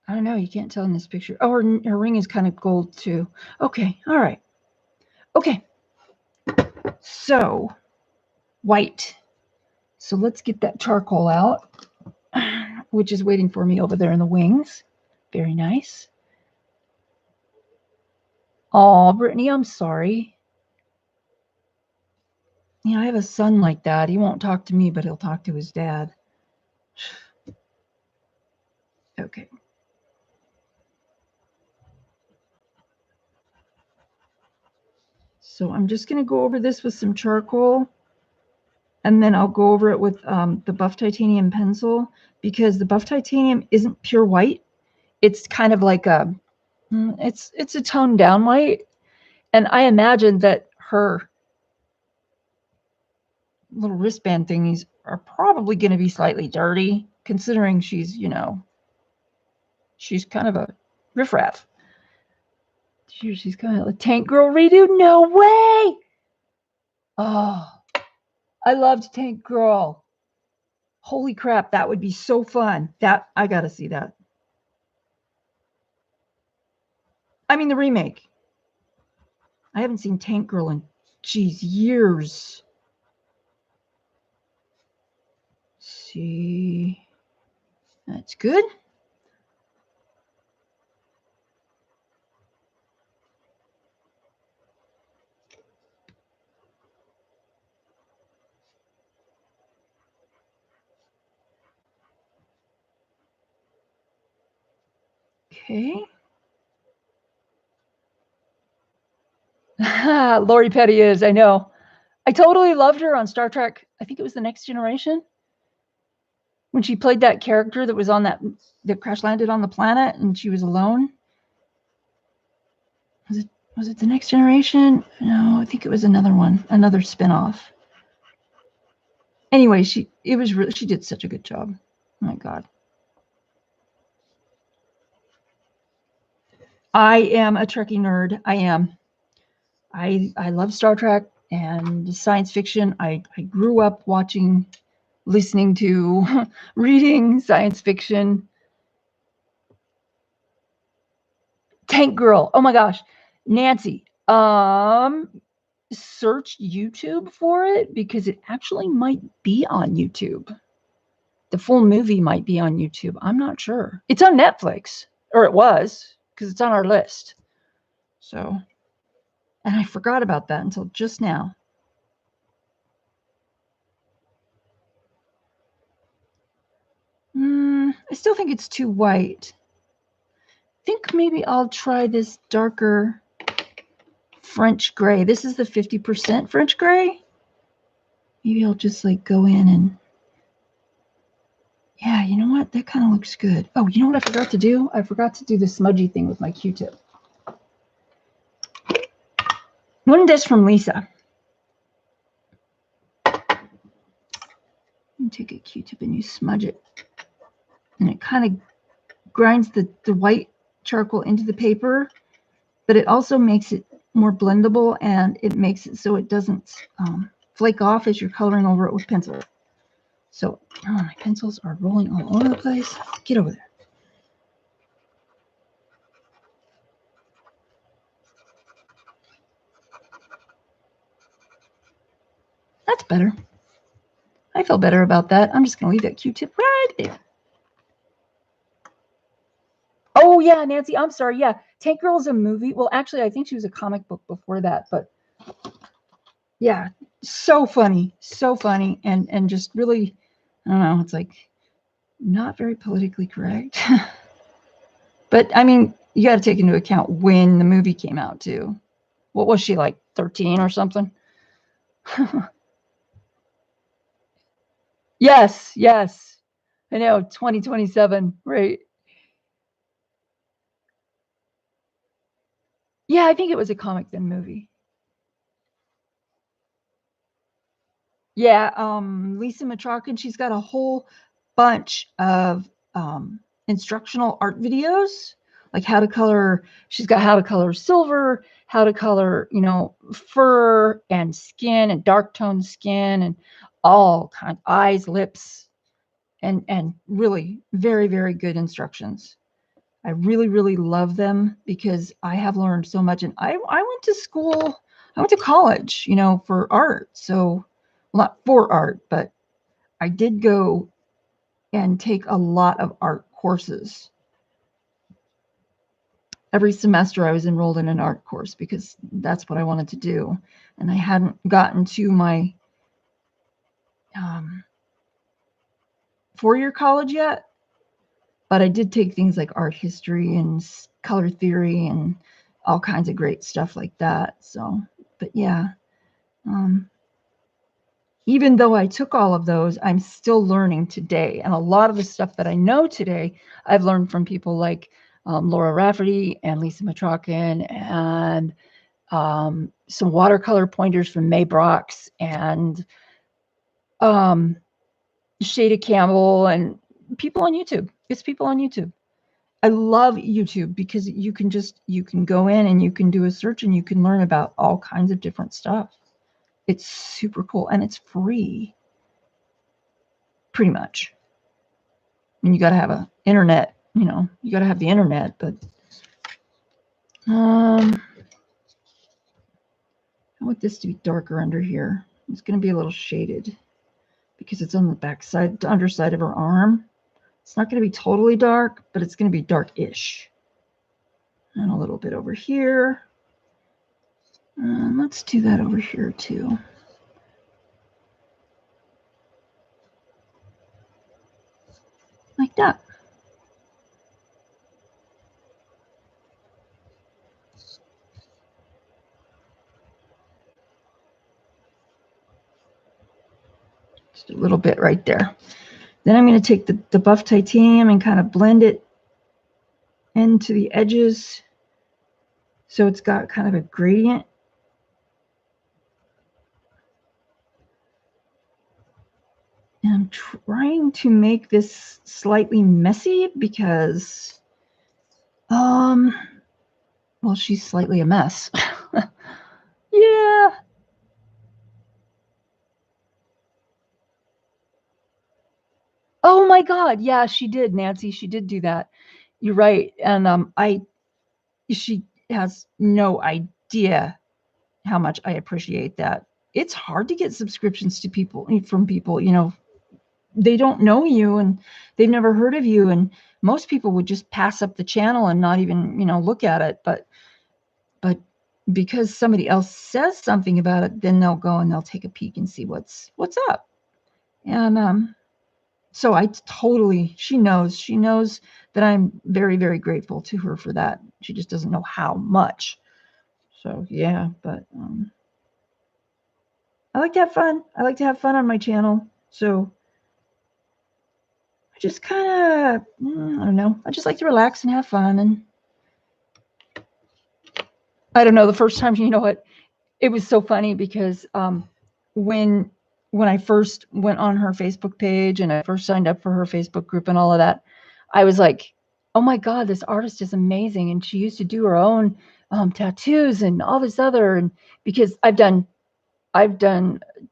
don't know. You can't tell in this picture. Oh, her ring is kind of gold too. Okay. All right. Okay. So, white. So let's get that charcoal out, which is waiting for me over there in the wings. Very nice. Oh, Brittany, I'm sorry. You know, I have a son like that. He won't talk to me, but he'll talk to his dad. Okay. So I'm just going to go over this with some charcoal, and then I'll go over it with the buff titanium pencil, because the buff titanium isn't pure white. It's kind of like it's a toned down white. And I imagine that her little wristband thingies are probably going to be slightly dirty, considering she's, you know, she's kind of a riffraff. She's kind of a Tank Girl redo. No way! Oh, I loved Tank Girl. Holy crap, that would be so fun. That I gotta see that. I mean the remake. I haven't seen Tank Girl in, geez, years. See, that's good. Okay. Lori Petty is, I know. I totally loved her on Star Trek. I think it was The Next Generation. when she played that character that was on that crash landed on the planet and she was alone. Was it The Next Generation? No, I think it was another one, another spinoff. Anyway, she did such a good job. Oh my God. I am a Trekkie nerd. I am. I love Star Trek and science fiction. I grew up watching, listening to, reading science fiction. Tank Girl. Oh my gosh. Nancy. Search YouTube for it because it actually might be on YouTube. The full movie might be on YouTube. I'm not sure. It's on Netflix, or it was, because it's on our list. So, and I forgot about that until just now. I still think it's too white. I think maybe I'll try this darker French gray. This is the 50% French gray. Maybe I'll just like go in and, yeah, you know what? That kind of looks good. Oh, you know what I forgot to do? I forgot to do the smudgy thing with my Q-tip. Learned this from Lisa. You take a Q-tip and you smudge it. And it kind of grinds the white charcoal into the paper, but it also makes it more blendable, and it makes it so it doesn't flake off as you're coloring over it with pencil. So, oh, my pencils are rolling all over the place. Get over there. That's better. I feel better about that. I'm just going to leave that Q-tip right there. Oh, yeah, Nancy, I'm sorry. Yeah, Tank Girl is a movie. Well, actually, I think she was a comic book before that. But, yeah, so funny. So funny. And just really, I don't know, it's like not very politically correct. But, I mean, you got to take into account when the movie came out, too. What was she, like 13 or something? Yes, yes. I know, 2027, right? Yeah, I think it was a comic then movie. Yeah, Lisa Mitrokhin, she's got a whole bunch of instructional art videos, like how to color. She's got how to color silver, how to color, fur and skin and dark toned skin and all kinds, eyes, lips, and really very, very good instructions. I really, really love them because I have learned so much. And I went to school, I went to college, for art. So, well, not for art, but I did go and take a lot of art courses. Every semester I was enrolled in an art course because that's what I wanted to do. And I hadn't gotten to my 4-year college yet. But I did take things like art history and color theory and all kinds of great stuff like that. So, but yeah, even though I took all of those, I'm still learning today. And a lot of the stuff that I know today, I've learned from people like Laura Rafferty and Lisa Mitrokhin and some watercolor pointers from May Brox and Shada Campbell and people on YouTube. It's people on YouTube. I love YouTube because you can go in and you can do a search and you can learn about all kinds of different stuff. It's super cool and it's free. Pretty much. I mean, you got to have an internet, you got to have the internet, but I want this to be darker under here. It's going to be a little shaded because it's on the back side, the underside of her arm. It's not going to be totally dark, but it's going to be dark-ish. And a little bit over here. And let's do that over here too. Like that. Just a little bit right there. Then I'm going to take the buff titanium and kind of blend it into the edges so it's got kind of a gradient. And I'm trying to make this slightly messy because, well, she's slightly a mess. Yeah. Oh my God. Yeah, she did, Nancy. She did do that. You're right. And she has no idea how much I appreciate that. It's hard to get subscriptions to people from people, you know, they don't know you and they've never heard of you. And most people would just pass up the channel and not even, you know, look at it. But because somebody else says something about it, then they'll go and they'll take a peek and see what's up. And so she knows that I'm very, very grateful to her for that. She just doesn't know how much. So yeah, but I like to have fun. I like to have fun on my channel. So I just kind of, I don't know. I just like to relax and have fun. And I don't know, the first time, you know what? It was so funny because when I first went on her Facebook page and I first signed up for her Facebook group and all of that, I was like, oh my God, this artist is amazing. And she used to do her own tattoos and all this other. And because I've done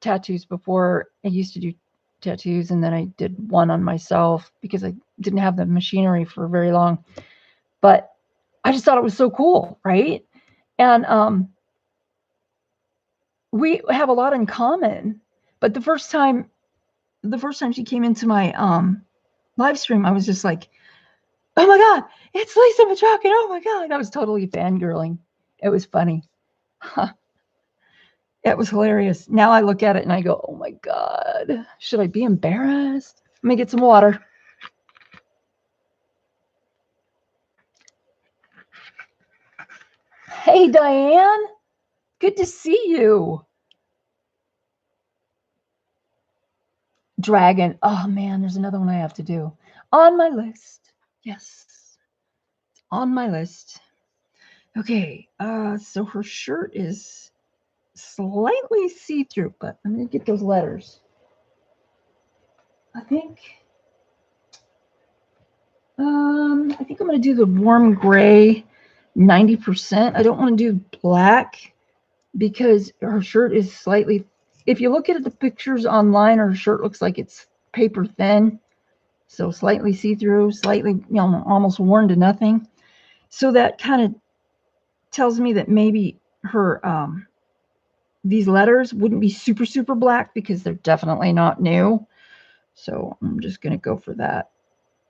tattoos before. I used to do tattoos and then I did one on myself because I didn't have the machinery for very long. But I just thought it was so cool, right? And we have a lot in common. But the first time she came into my live stream, I was just like, oh my God, it's Lisa Mitrokhin. Oh my God. I was totally fangirling. It was funny. It was hilarious. Now I look at it and I go, oh my God, should I be embarrassed? Let me get some water. Hey, Diane. Good to see you. Dragon. Oh man, there's another one I have to do. On my list. Yes. It's on my list. Okay. So her shirt is slightly see-through, but I'm gonna get those letters. I think I'm gonna do the warm gray 90%. I don't want to do black because her shirt is slightly, if you look at the pictures online, her shirt looks like it's paper thin. So slightly see-through, slightly, you know, almost worn to nothing. So that kind of tells me that maybe her, these letters wouldn't be super, super black because they're definitely not new. So I'm just going to go for that.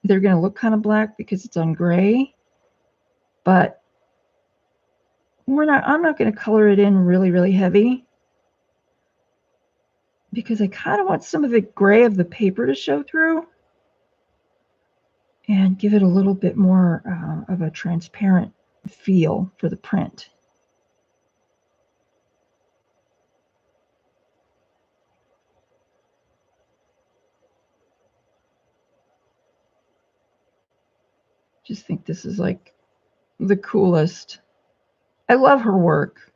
They're going to look kind of black because it's on gray, but I'm not going to color it in really, really heavy because I kind of want some of the gray of the paper to show through and give it a little bit more of a transparent feel for the print. Just think this is like the coolest. I love her work.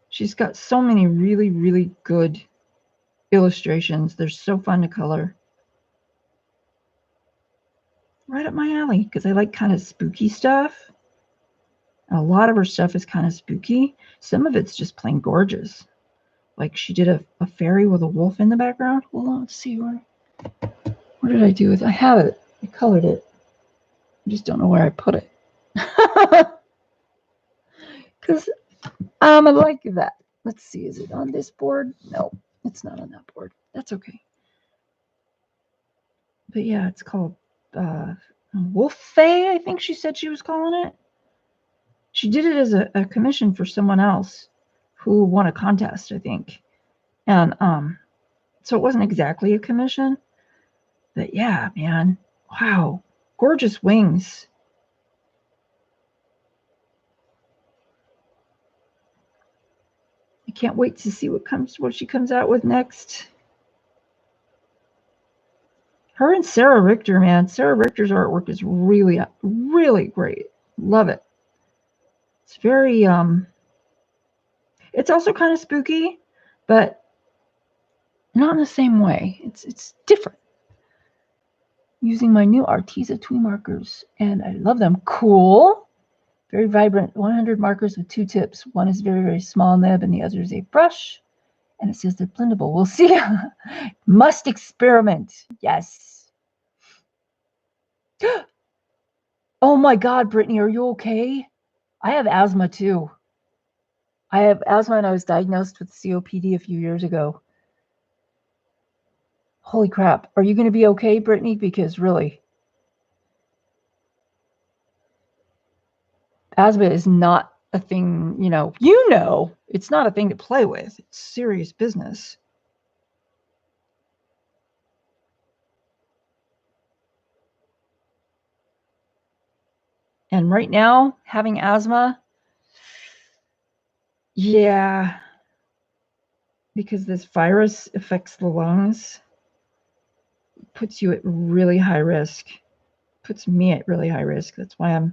She's got so many really, really good illustrations. They're so fun to color. Right up my alley because I like kind of spooky stuff. A lot of her stuff is kind of spooky. Some of it's just plain gorgeous. Like she did a fairy with a wolf in the background. Hold on, let's see where did I do with it? I have it. I colored it. I just don't know where I put it. Because I like that. Let's see, is it on this board? No, it's not on that board. That's okay. But yeah, it's called Wolf Fae, I think she said she was calling it. She did it as a commission for someone else who won a contest, I think. And so it wasn't exactly a commission. But yeah, man. Wow. Gorgeous wings. I can't wait to see what she comes out with next. Her and Sarah Richter, man. Sarah Richter's artwork is really, really great. Love it. It's very, it's also kind of spooky, but not in the same way. It's different. Using my new Arteza Twee markers, and I love them. Cool. Very vibrant. 100 markers with 2 tips. One is very, very small nib, and the other is a brush. And it says they're blendable. We'll see. Must experiment. Yes. Oh my God, Brittany, are you okay? I have asthma too. I have asthma, and I was diagnosed with COPD a few years ago. Holy crap. Are you going to be okay, Brittany? Because really, asthma is not a thing, it's not a thing to play with. It's serious business. And right now, having asthma, yeah, because this virus affects the lungs, puts you at really high risk, puts me at really high risk. That's why I'm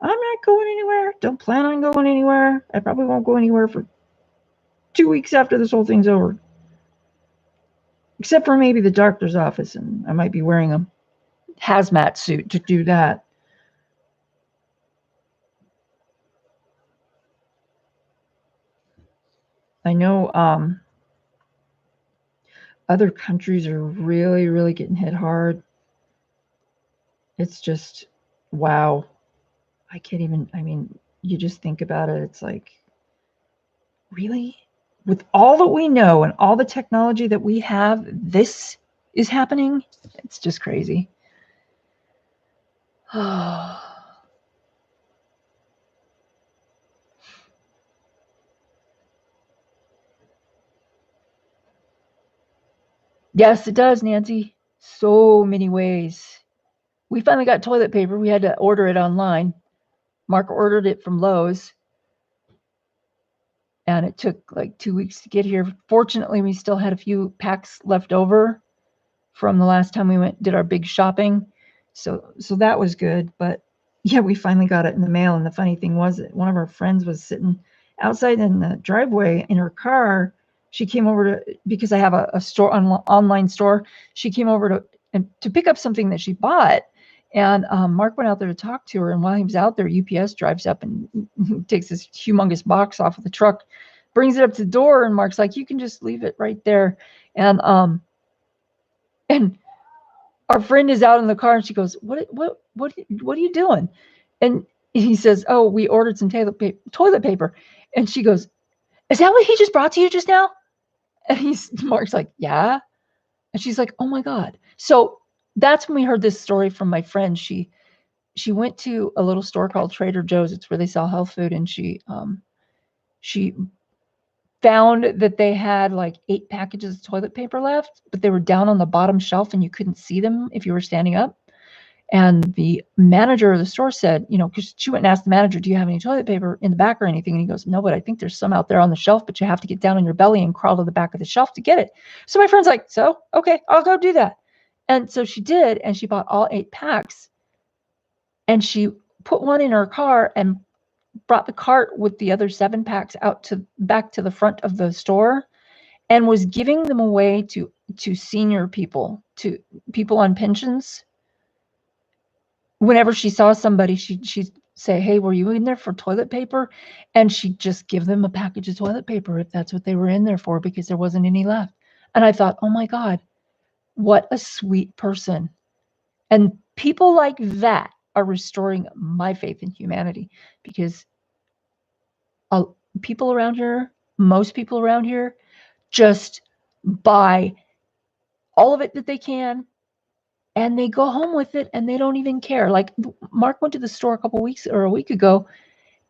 not going anywhere. Don't plan on going anywhere. I probably won't go anywhere for 2 weeks after this whole thing's over. Except for maybe the doctor's office, and I might be wearing a hazmat suit to do that. I know other countries are really, really getting hit hard. It's just, wow. I can't even, you just think about it. It's like, really? With all that we know and all the technology that we have, this is happening? It's just crazy. Yes, it does, Nancy. So many ways. We finally got toilet paper. We had to order it online. Mark ordered it from Lowe's, and it took like 2 weeks to get here. Fortunately, we still had a few packs left over from the last time we did our big shopping. So that was good. But yeah, we finally got it in the mail. And the funny thing was that one of our friends was sitting outside in the driveway in her car. She came over because I have a store, online store. She came over to pick up something that she bought. And Mark went out there to talk to her. And while he was out there, UPS drives up and takes this humongous box off of the truck, brings it up to the door. And Mark's like, you can just leave it right there. And our friend is out in the car, and she goes, what are you doing? And he says, oh, we ordered some toilet paper. And she goes, is that what he just brought to you just now? And Mark's like, yeah. And she's like, oh my God. So that's when we heard this story from my friend. She went to a little store called Trader Joe's. It's where they sell health food. And she found that they had like 8 packages of toilet paper left, but they were down on the bottom shelf and you couldn't see them if you were standing up. And the manager of the store said, because she went and asked the manager, do you have any toilet paper in the back or anything? And he goes, no, but I think there's some out there on the shelf, but you have to get down on your belly and crawl to the back of the shelf to get it. So my friend's like, so, okay, I'll go do that. And so she did, and she bought all 8 packs, and she put one in her car and brought the cart with the other 7 packs back to the front of the store, and was giving them away to senior people, to people on pensions. Whenever she saw somebody, she'd say, hey, were you in there for toilet paper? And she'd just give them a package of toilet paper if that's what they were in there for, because there wasn't any left. And I thought, oh my God, what a sweet person. And people like that are restoring my faith in humanity, because people around here, most people around here, just buy all of it that they can, and they go home with it, and they don't even care. Like Mark went to the store a week ago,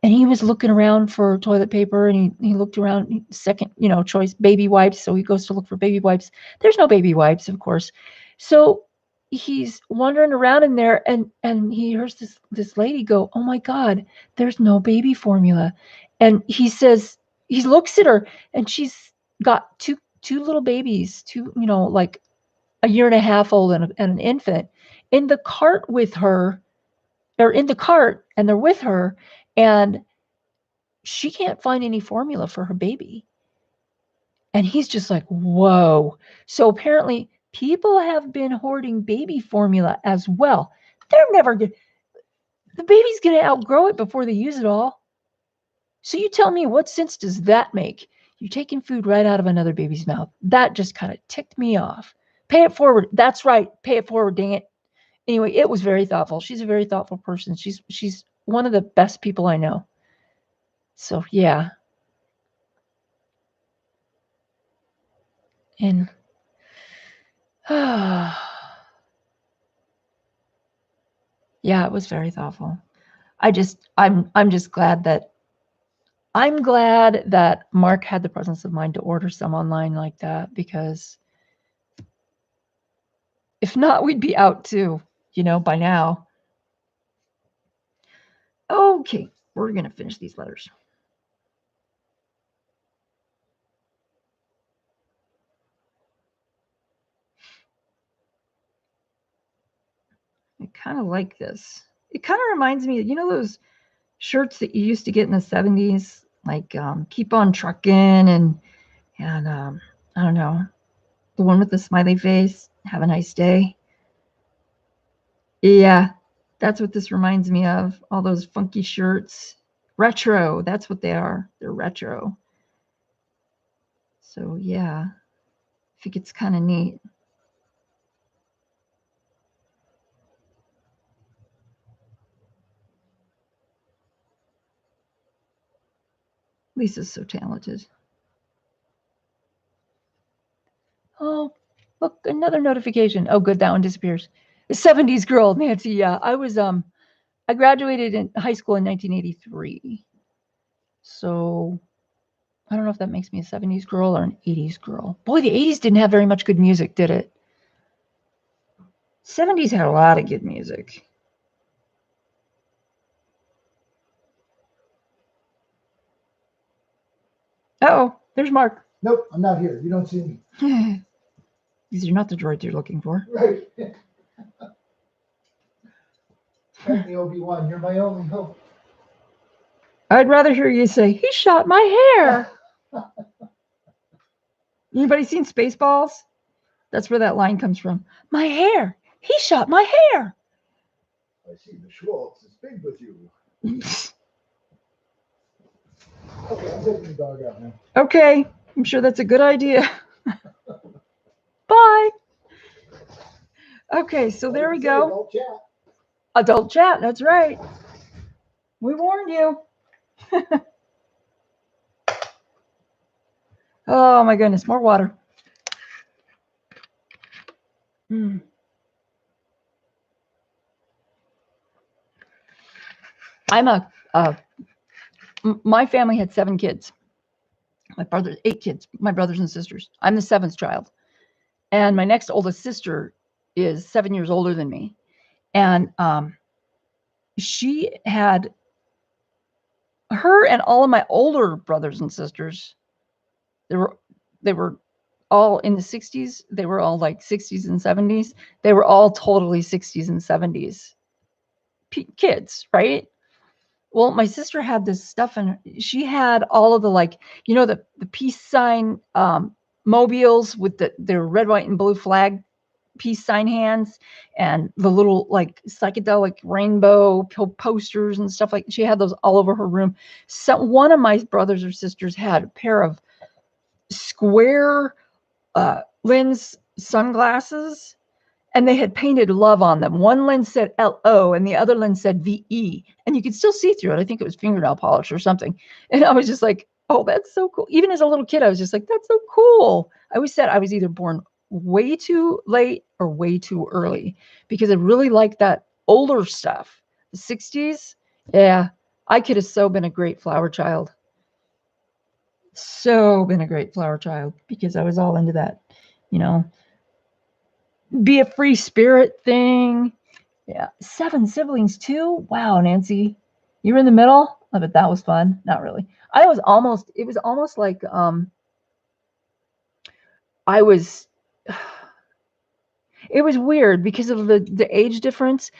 and he was looking around for toilet paper, and he looked around, second, choice, baby wipes. So he goes to look for baby wipes. There's no baby wipes, of course. So he's wandering around in there, and he hears this lady go, oh my God, there's no baby formula. And he looks at her, and she's got two little babies, like a year and a half old and an infant in the cart with her, or in the cart, and they're with her, and she can't find any formula for her baby. And he's just like, whoa. So apparently people have been hoarding baby formula as well. They're never going to, the baby's going to outgrow it before they use it all. So you tell me, what sense does that make? You're taking food right out of another baby's mouth. That just kind of ticked me off. Pay it forward. That's right. Pay it forward, dang it. Anyway, it was very thoughtful. She's a very thoughtful person. She's one of the best people I know. So yeah. And yeah, it was very thoughtful. I'm just glad that Mark had the presence of mind to order some online like that, because if not, we'd be out too, by now. Okay, we're going to finish these letters. I kind of like this. It kind of reminds me of, those shirts that you used to get in the 70s, like Keep On Truckin', and I don't know, the one with the smiley face, Have a Nice Day. Yeah, that's what this reminds me of. All those funky shirts. Retro, that's what they are. They're retro. So yeah, I think it's kind of neat. Lisa's so talented. Oh, look, another notification. Oh, good, that one disappears. The 70s girl, Nancy. Yeah, I graduated in high school in 1983. So I don't know if that makes me a 70s girl or an 80s girl. Boy, the 80s didn't have very much good music, did it? 70s had a lot of good music. Uh-oh, there's Mark. Nope, I'm not here. You don't see me. These are not the droids you're looking for. Right. The Obi-Wan, you're my only hope. I'd rather hear you say, he shot my hair. Anybody seen Spaceballs? That's where that line comes from. My hair. He shot my hair. I see the Schwartz is big with you. Okay, I'm taking the dog out now. Okay, I'm sure that's a good idea. Bye. Okay, so there we go. Adult chat. Adult chat, that's right. We warned you. Oh my goodness, more water. My family had 7 kids. My brother, 8 kids, my brothers and sisters. I'm the 7th child. And my next oldest sister is 7 years older than me. And she had, her and all of my older brothers and sisters, they were all in the 60s. They were all like 60s and 70s. They were all totally 60s and 70s kids, right? Well, my sister had this stuff, and she had all of the, like, the peace sign mobiles with the red, white, and blue flag peace sign hands, and the little like psychedelic rainbow posters and stuff. Like, she had those all over her room. So one of my brothers or sisters had a pair of square lens sunglasses, and they had painted love on them. One lens said LO and the other lens said VE, and you could still see through it. I think it was fingernail polish or something. And I was just like, oh, that's so cool. Even as a little kid, I was just like, that's so cool. I always said I was either born way too late or way too early, because I really liked that older stuff. The 60s, yeah, I could have so been a great flower child. So been a great flower child, because I was all into that, be a free spirit thing. Yeah. 7 siblings too. Wow, Nancy, you were in the middle. I bet that was fun. Not really. It was almost like I was It was weird because of the age difference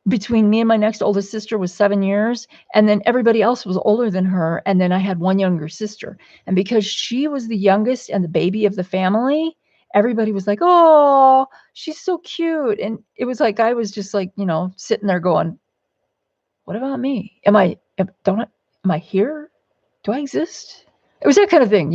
between me and my next oldest sister was 7 years, and then everybody else was older than her, and then I had one younger sister. And because she was the youngest and the baby of the family, everybody was like, "Oh, she's so cute." And it was like I was just like, sitting there going, "What about me? Am I here? Do I exist?" It was that kind of thing,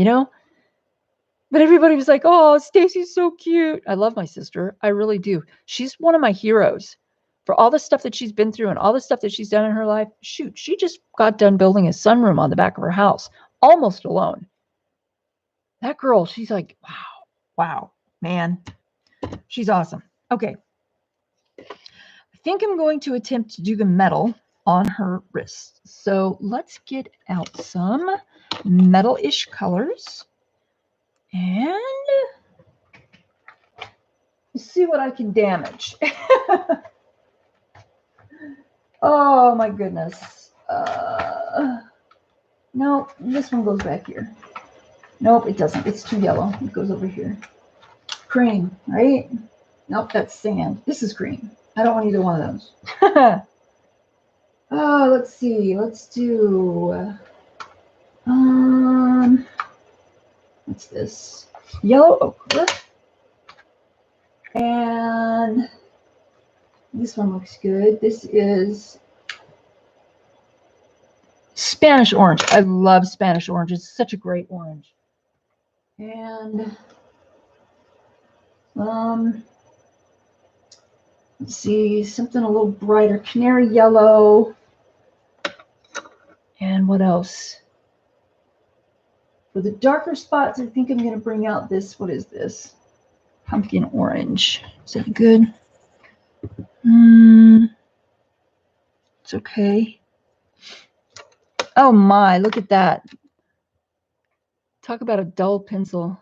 But everybody was like, "Oh, Stacy's so cute." I love my sister. I really do. She's one of my heroes. For all the stuff that she's been through and all the stuff that she's done in her life, shoot, she just got done building a sunroom on the back of her house, almost alone. That girl, she's like, wow, man. She's awesome. Okay. I think I'm going to attempt to do the metal on her wrist. So let's get out some metal-ish colors and see what I can damage. Oh my goodness. No, this one goes back here. Nope, it doesn't. It's too yellow. It goes over here. Cream, right? Nope, that's sand. This is cream. I don't want either one of those. Let's see. Let's do what's this? Yellow ochre. And this one looks good. This is Spanish orange. I love Spanish orange. It's such a great orange. And let's see, something a little brighter, canary yellow. And what else? For the darker spots, I think I'm going to bring out this. What is this? Pumpkin orange. Is that good? It's okay. Oh my, look at that. Talk about a dull pencil.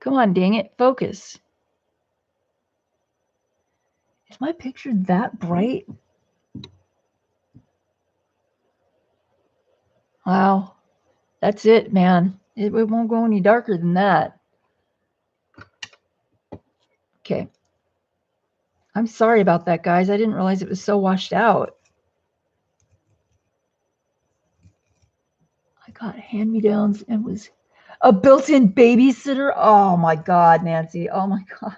Come on, dang it, focus. Is my picture that bright? Wow, that's it, man. It won't go any darker than that. Okay. I'm sorry about that, guys. I didn't realize it was so washed out. I got hand-me-downs and was a built-in babysitter. Oh my God, Nancy. Oh my God.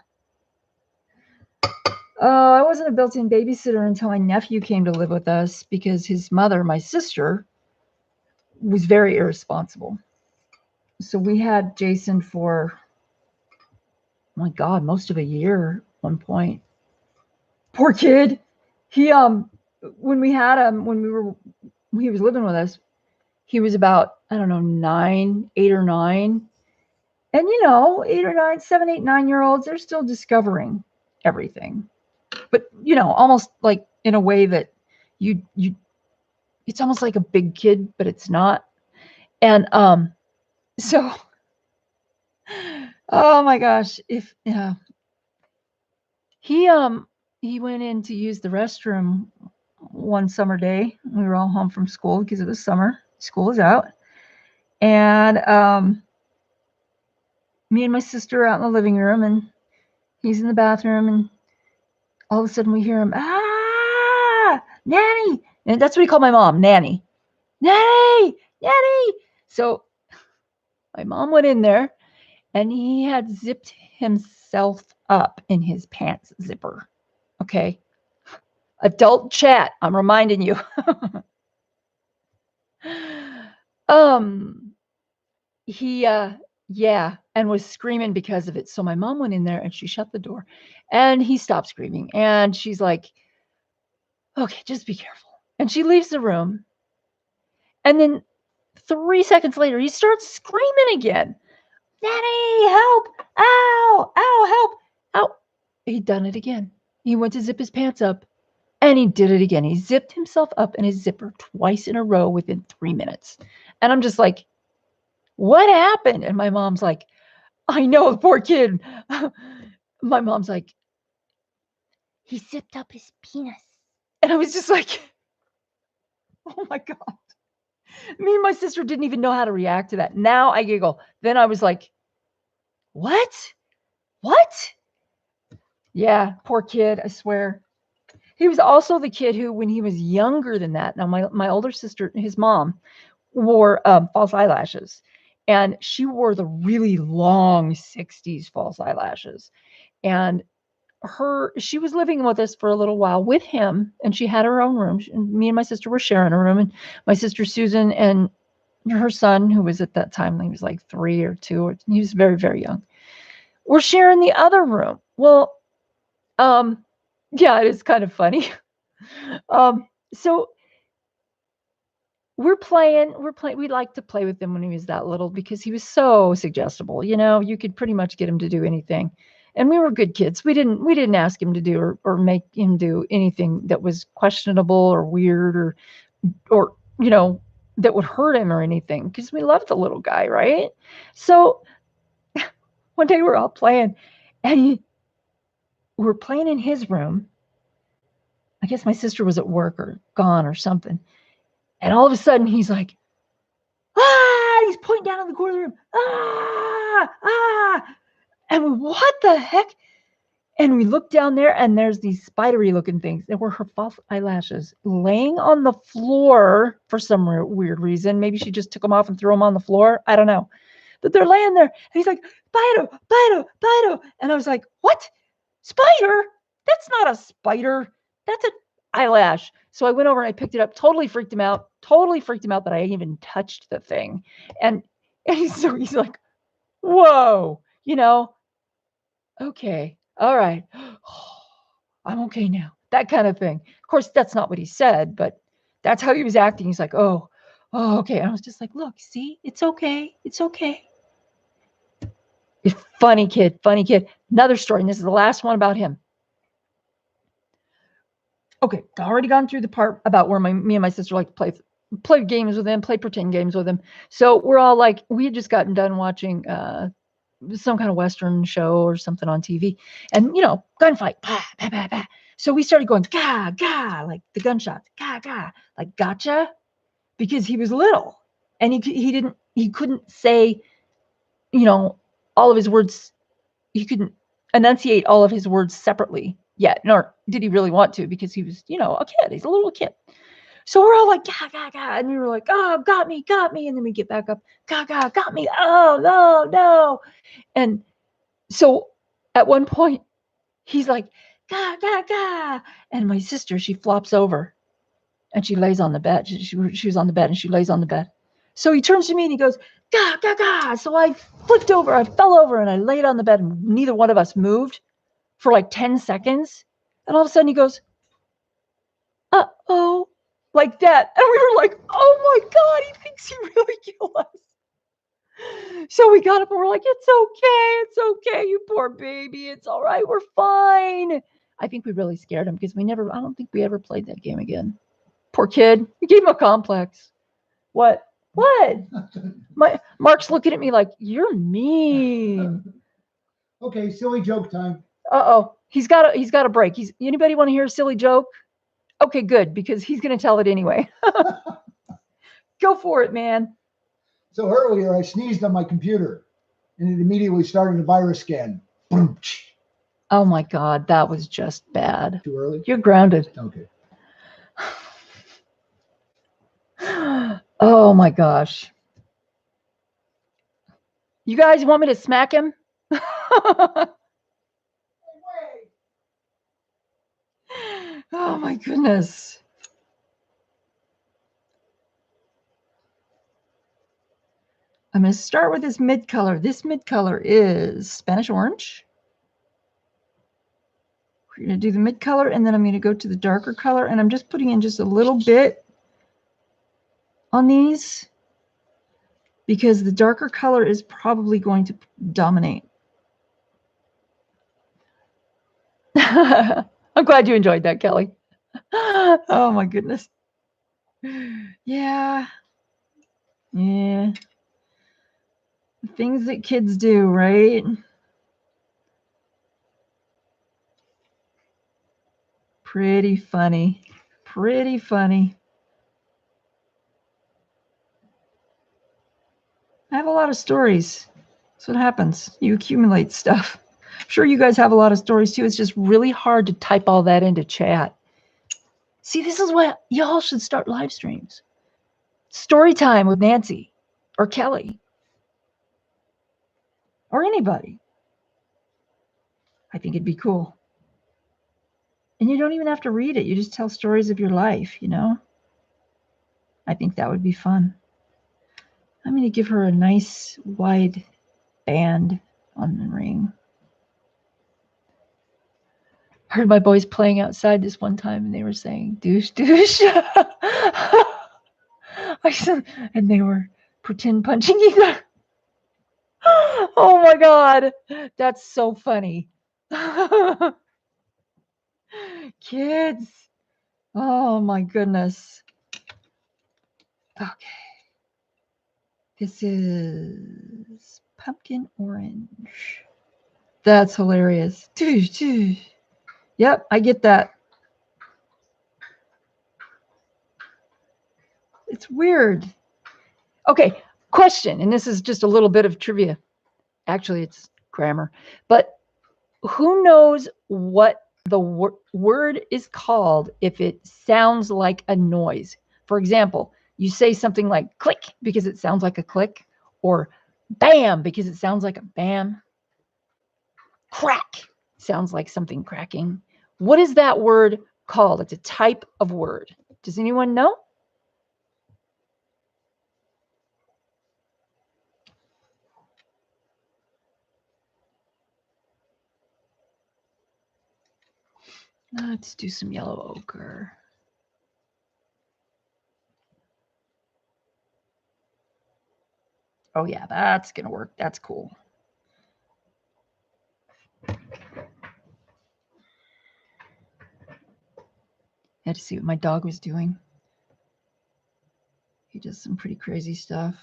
Oh, I wasn't a built-in babysitter until my nephew came to live with us because his mother, my sister, was very irresponsible. So we had Jason for, oh my God, most of a year at one point. Poor kid. He when we had him, when he was living with us, he was about, I don't know, 8 or 9. And 8 or 9, 7, 8, 9-year-olds, they're still discovering everything. But almost like in a way that you it's almost like a big kid, but it's not. And so oh my gosh, if he went in to use the restroom one summer day. We were all home from school because it was summer. School is out. And me and my sister are out in the living room, and he's in the bathroom, and all of a sudden we hear him, "Ah, Nanny!" And that's what he called my mom, Nanny. Nanny! Nanny! So my mom went in there, and he had zipped himself up in his pants zipper. Okay. Adult chat, I'm reminding you. He and was screaming because of it. So my mom went in there and she shut the door, and he stopped screaming, and she's like, "Okay, just be careful." And she leaves the room, and then 3 seconds later he starts screaming again. "Nanny, help! Ow! Ow! Help! Ow!" He'd done it again. He went to zip his pants up, and he did it again. He zipped himself up in his zipper twice in a row within 3 minutes. And I'm just like, "What happened?" And my mom's like, "I know, the poor kid." My mom's like, "He zipped up his penis." And I was just like, oh my God. Me and my sister didn't even know how to react to that. Now I giggle. Then I was like, what? What? Yeah, poor kid, I swear. He was also the kid who, when he was younger than that, now my older sister, his mom, wore false eyelashes. And she wore the really long 60s false eyelashes. And she was living with us for a little while with him, and she had her own room. Me and my sister were sharing a room, and my sister Susan and her son, who was at that time, he was like 3 or 2, or he was very, very young, were sharing the other room. Well, yeah, it is kind of funny. So we're playing. We liked to play with him when he was that little because he was so suggestible. You could pretty much get him to do anything. And we were good kids. We didn't ask him to do or make him do anything that was questionable or weird or that would hurt him or anything, because we loved the little guy, right? So one day we're all playing, and we're playing in his room. I guess my sister was at work or gone or something. And all of a sudden he's like, ah, he's pointing down in the corner of the room. Ah. And what the heck? And we look down there, and there's these spidery looking things. They were her false eyelashes laying on the floor for some weird reason. Maybe she just took them off and threw them on the floor. I don't know. But they're laying there. And he's like, Spider, Spider, Spider. And I was like, what? Spider? That's not a spider. That's an eyelash. So I went over and I picked it up. Totally freaked him out. That I even touched the thing. And so he's like, whoa, okay. All right. I'm okay now. That kind of thing. Of course, that's not what he said, but that's how he was acting. He's like, oh, okay. And I was just like, look, see, it's okay. It's okay. Funny kid. Another story, and this is the last one about him. Okay, already gone through the part about where me and my sister like to play games with him, play pretend games with him. So we're all like, we had just gotten done watching some kind of Western show or something on TV, and gunfight, bah, bah, bah, bah. So we started going ga ga, like the gunshots, ga ga, like gotcha, because he was little and he couldn't say all of his words. He couldn't enunciate all of his words separately yet, nor did he really want to, because he was a kid. He's a little kid. So we're all like, ga, ga, ga. And we were like, oh, got me. And then we get back up, ga, ga, got me. Oh, no. And so at one point, he's like, ga, ga, ga. And my sister, she flops over and she lays on the bed. She was on the bed and she lays on the bed. So he turns to me and he goes, ga, ga, ga. So I flipped over, I fell over, and I laid on the bed, and neither one of us moved for like 10 seconds. And all of a sudden he goes, uh-oh, like that. And we were like, oh my God, he thinks he really killed us. So we got up and we're like, it's okay, you poor baby. It's all right, we're fine. I think we really scared him, because I don't think we ever played that game again. Poor kid. We gave him a complex. What? Mark's looking at me like, you're mean. Okay, silly joke time. Uh-oh. He's got a break. Anybody want to hear a silly joke? Okay, good, because he's going to tell it anyway. Go for it, man. So earlier I sneezed on my computer and it immediately started a virus scan. Oh my God, that was just bad. Too early? You're grounded. Okay. Oh my gosh. You guys want me to smack him? Oh my goodness. I'm going to start with this mid color. This mid color is Spanish orange. We're going to do the mid color, and then I'm going to go to the darker color, and I'm just putting in just a little bit on these, because the darker color is probably going to dominate. I'm glad you enjoyed that, Kelly. Oh my goodness. Yeah. Things that kids do, right? Pretty funny. I have a lot of stories. That's what happens. You accumulate stuff. sure you guys have a lot of stories too. It's just really hard to type all that into chat. See, this is why y'all should start live streams. Story time with Nancy or Kelly or anybody. I think it'd be cool. And you don't even have to read it. You just tell stories of your life, you know? I think that would be fun. I'm going to give her a nice wide band on the ring. I heard my boys playing outside this one time and they were saying, douche, douche. And they were pretend punching each other. Oh my God. That's so funny. Kids. Oh my goodness. Okay. This is pumpkin orange. That's hilarious. Yep, I get that. It's weird. Okay, question, and this is just a little bit of trivia. Actually, it's grammar. But who knows what the word is called if it sounds like a noise? For example, you say something like click because it sounds like a click, or bam because it sounds like a bam. Crack sounds like something cracking. What is that word called? It's a type of word. Does anyone know? Let's do some yellow ochre. Oh yeah, that's gonna work. That's cool. I had to see what my dog was doing. He does some pretty crazy stuff.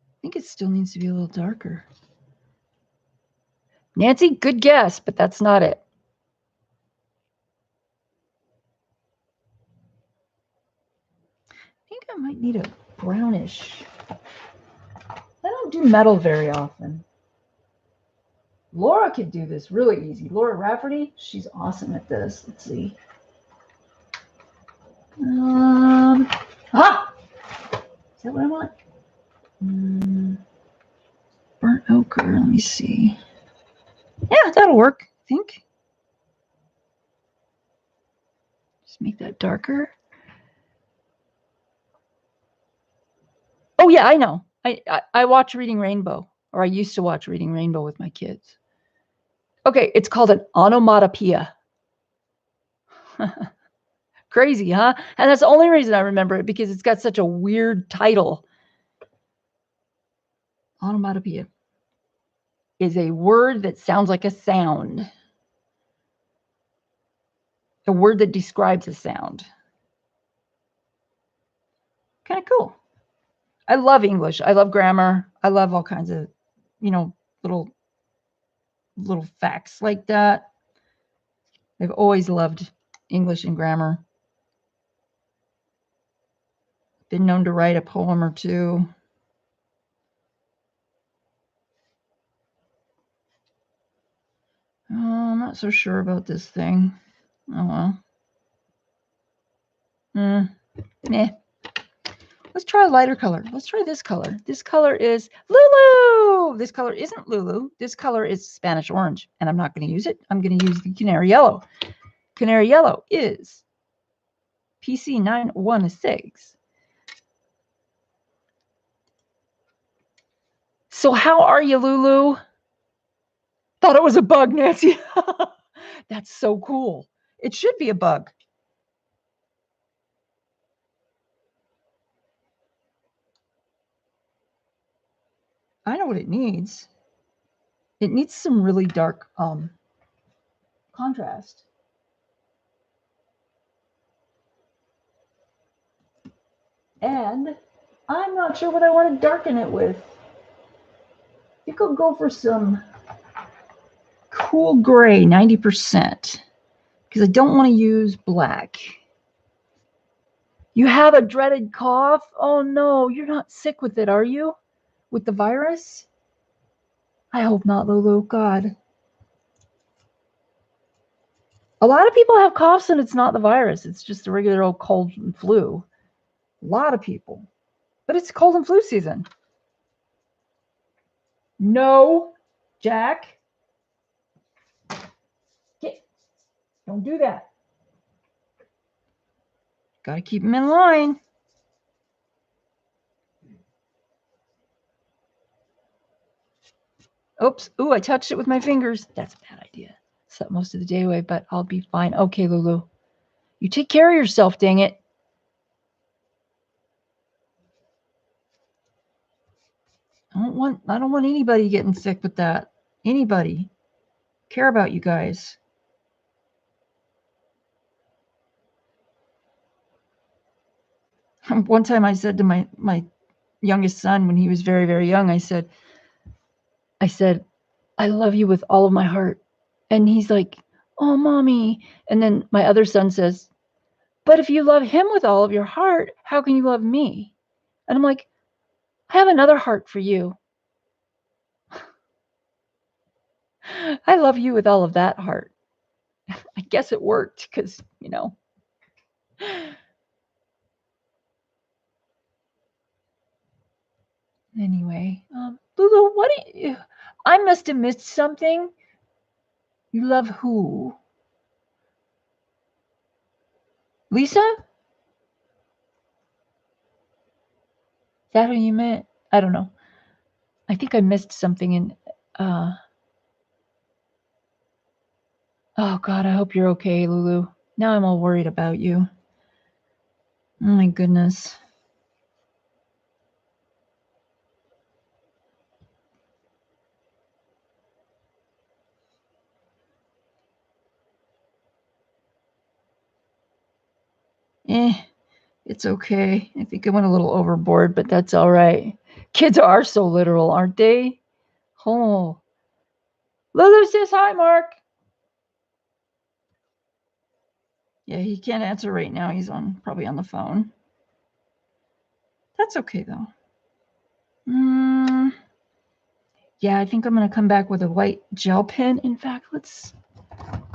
I think it still needs to be a little darker. Nancy, good guess, but that's not it. I think I might need a brownish. I don't do metal very often. Laura could do this really easy. Laura Rafferty, she's awesome at this. Let's see. Is that what I want? Burnt ochre, let me see. Yeah, that'll work, I think. Just make that darker. Oh yeah, I know. I watch Reading Rainbow, or I used to watch Reading Rainbow with my kids. Okay, it's called an onomatopoeia. Crazy, huh? And that's the only reason I remember it, because it's got such a weird title. Onomatopoeia is a word that sounds like a sound. A word that describes a sound. Kind of cool. I love English. I love grammar. I love all kinds of, little facts like that. I've always loved English and grammar. Been known to write a poem or two. Oh, I'm not so sure about this thing. Oh well. Nah. Let's try a lighter color. Let's try this color. This color is Lulu. This color isn't Lulu. This color is Spanish orange, and I'm not going to use it. I'm going to use the canary yellow. Canary yellow is PC 916. So how are you, Lulu? Thought it was a bug, Nancy. That's so cool. It should be a bug. I know what it needs. It needs some really dark contrast. And I'm not sure what I want to darken it with. I think I'll go for some cool gray, 90%, because I don't want to use black. You have a dreaded cough? Oh no, you're not sick with it, are you? With the virus? I hope not, Lulu. God. A lot of people have coughs and it's not the virus. It's just a regular old cold and flu. A lot of people. But it's cold and flu season. No, Jack. Don't do that. Got to keep them in line. Oops. Ooh, I touched it with my fingers. That's a bad idea. Slept most of the day away, but I'll be fine. Okay, Lulu. You take care of yourself, dang it. I don't want anybody getting sick with that. Anybody. Care about you guys. One time I said to my youngest son when he was very, very young, I said, I love you with all of my heart. And he's like, oh, mommy. And then my other son says, but if you love him with all of your heart, how can you love me? And I'm like, I have another heart for you. I love you with all of that heart. I guess it worked because, you know. Anyway, Lulu, what do you, I must have missed something. You love who? Lisa? Is that who you meant? I don't know. I think I missed something in, oh God, I hope you're okay, Lulu. Now I'm all worried about you. Oh my goodness. It's okay. I think I went a little overboard, but that's all right. Kids are so literal, aren't they? Oh. Lulu says hi, Mark. Yeah, he can't answer right now. He's probably on the phone. That's okay, though. Yeah, I think I'm going to come back with a white gel pen. In fact, let's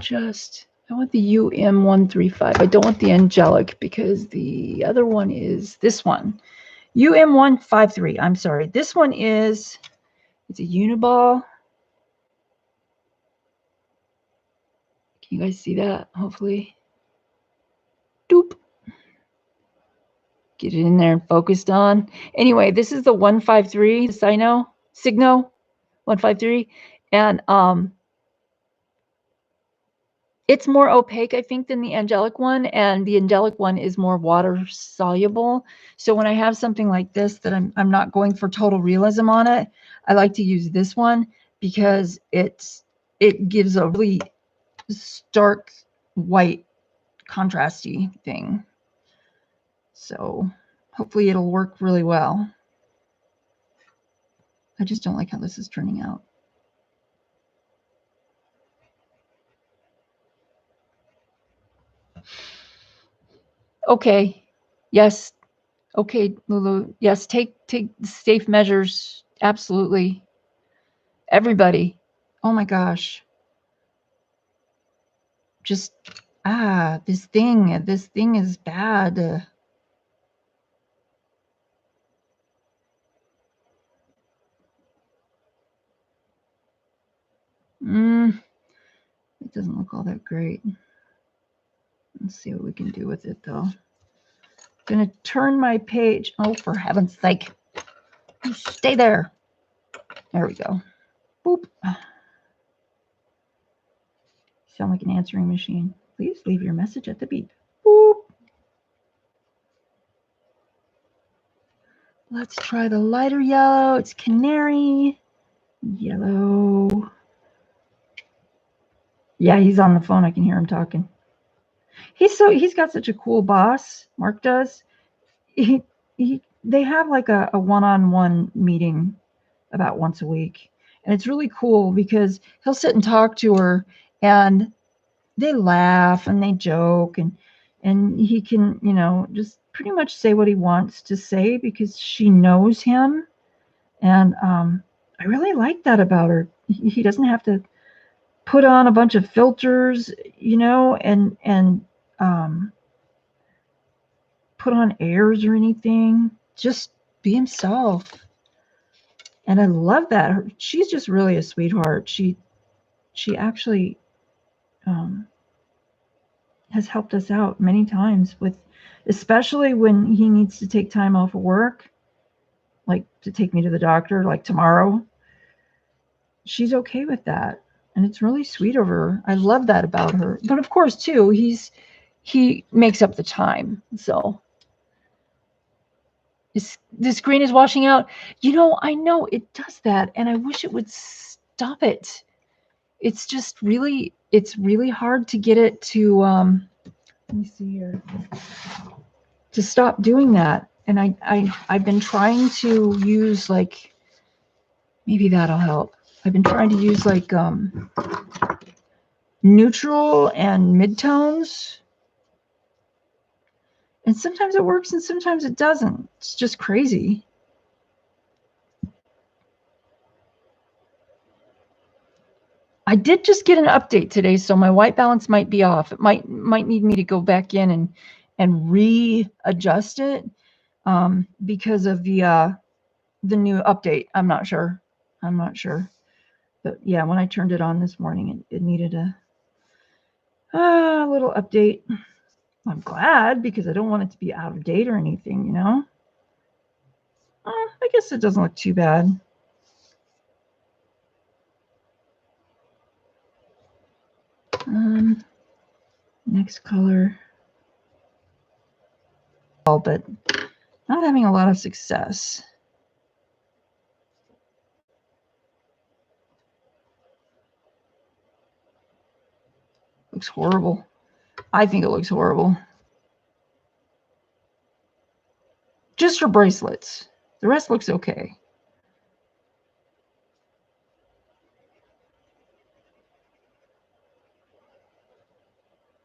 just... I want the UM135. I don't want the angelic because the other one is this one. UM153. I'm sorry. This one is... It's a uniball. Can you guys see that? Hopefully. Doop. Get it in there and focused on. Anyway, this is the 153 Signo 153, and it's more opaque, I think, than the angelic one, and the angelic one is more water soluble. So when I have something like this that I'm not going for total realism on it, I like to use this one because it gives a really stark white contrasty thing. So hopefully it'll work really well. I just don't like how this is turning out. Okay. Yes. Okay, Lulu. Yes, take safe measures. Absolutely. Everybody. Oh my gosh. Just this thing is bad. It doesn't look all that great. Let's see what we can do with it though. I'm gonna turn my page. Oh, for heaven's sake. You stay there. There we go. Boop. Sound like an answering machine. Please leave your message at the beep. Boop. Let's try the lighter yellow. It's canary. Yellow. Yeah, he's on the phone. I can hear him talking. He's got such a cool boss. Mark does. They have like a one-on-one meeting about once a week. And it's really cool because he'll sit and talk to her and they laugh and they joke and he can, you know, just pretty much say what he wants to say because she knows him. And I really like that about her. He doesn't have to put on a bunch of filters, you know, and put on airs or anything. Just be himself. And I love that. She's just really a sweetheart. She actually has helped us out many times with, especially when he needs to take time off of work, like to take me to the doctor, like tomorrow. She's okay with that. And it's really sweet of her. I love that about her. But of course, too, he makes up the time. So the screen is washing out. You know, I know it does that, and I wish it would stop it. It's just really, it's really hard to get it to, let me see here, to stop doing that. And I've been trying to use, like, maybe that'll help. I've been trying to use like neutral and midtones. And sometimes it works and sometimes it doesn't. It's just crazy. I did just get an update today, so my white balance might be off. It might need me to go back in and readjust it because of the new update. I'm not sure. But yeah, when I turned it on this morning, it needed a little update. I'm glad, because I don't want it to be out of date or anything, you know. I guess it doesn't look too bad. Next color. But not having a lot of success. Looks horrible. I think it looks horrible. Just for bracelets. The rest looks okay.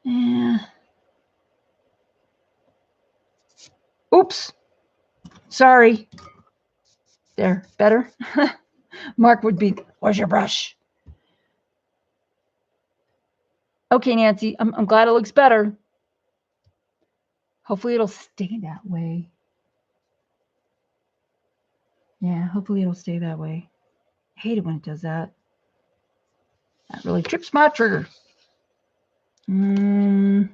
Yeah. Oops. Sorry. There. Better? Mark would be, where's your brush? Okay, Nancy. I'm glad it looks better. Hopefully it'll stay that way. Yeah, hopefully it'll stay that way. I hate it when it does that. That really trips my trigger. Let's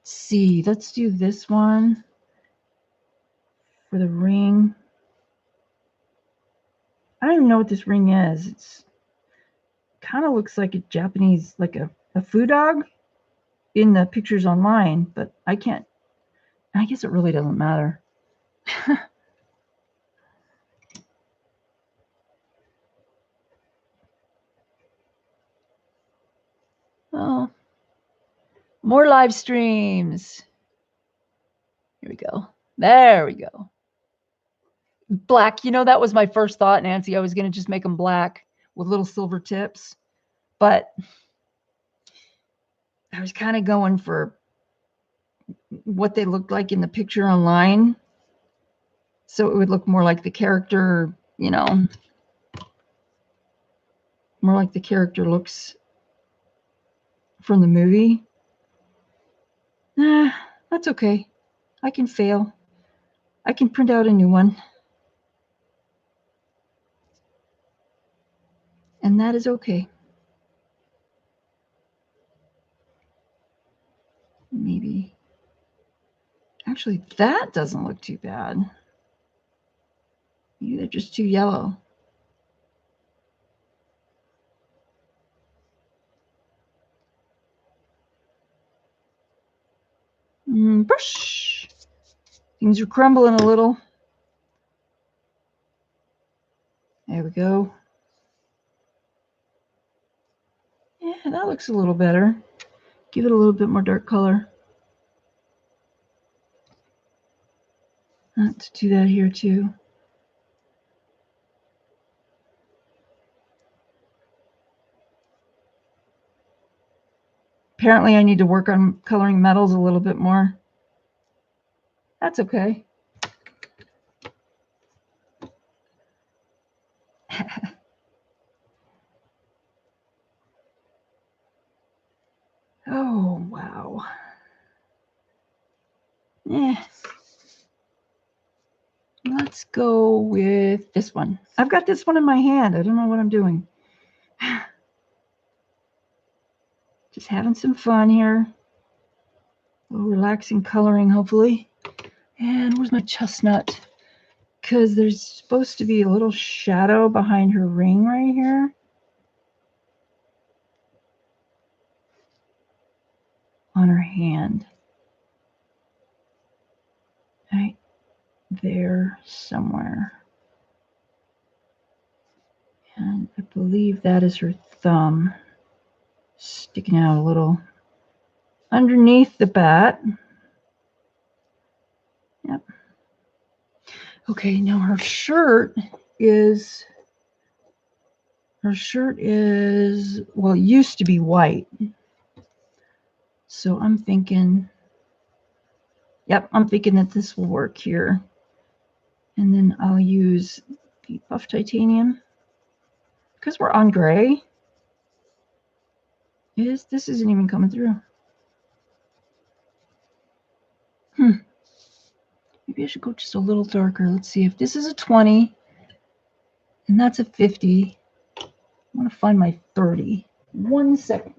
see. Let's do this one for the ring. I don't even know what this ring is. It's kind of looks like a Japanese, like a food dog in the pictures online, but I can't. I guess it really doesn't matter. Oh, more live streams. Here we go. There we go. Black. You know, that was my first thought, Nancy. I was going to just make them black with little silver tips, but I was kind of going for what they looked like in the picture online, so it would look more like the character, you know, more like the character looks from the movie. That's okay. I can fail. I can print out a new one. And that is okay. Maybe. Actually, that doesn't look too bad. Maybe they're just too yellow. Brush. Things are crumbling a little. There we go. Yeah, that looks a little better. Give it a little bit more dark color. Let's do that here too. Apparently I need to work on coloring metals a little bit more. That's okay. Oh, wow. Let's go with this one. I've got this one in my hand. I don't know what I'm doing. Just having some fun here. A little relaxing coloring, hopefully. And where's my chestnut? Because there's supposed to be a little shadow behind her ring right here. On her hand. Right there somewhere. And I believe that is her thumb sticking out a little underneath the bat. Yep. Okay, now her shirt is, well, it used to be white. So I'm thinking, yep, I'm thinking that this will work here. And then I'll use the buff titanium. Because we're on gray. This isn't even coming through. Maybe I should go just a little darker. Let's see if this is a 20 and that's a 50. I want to find my 30. 1 second.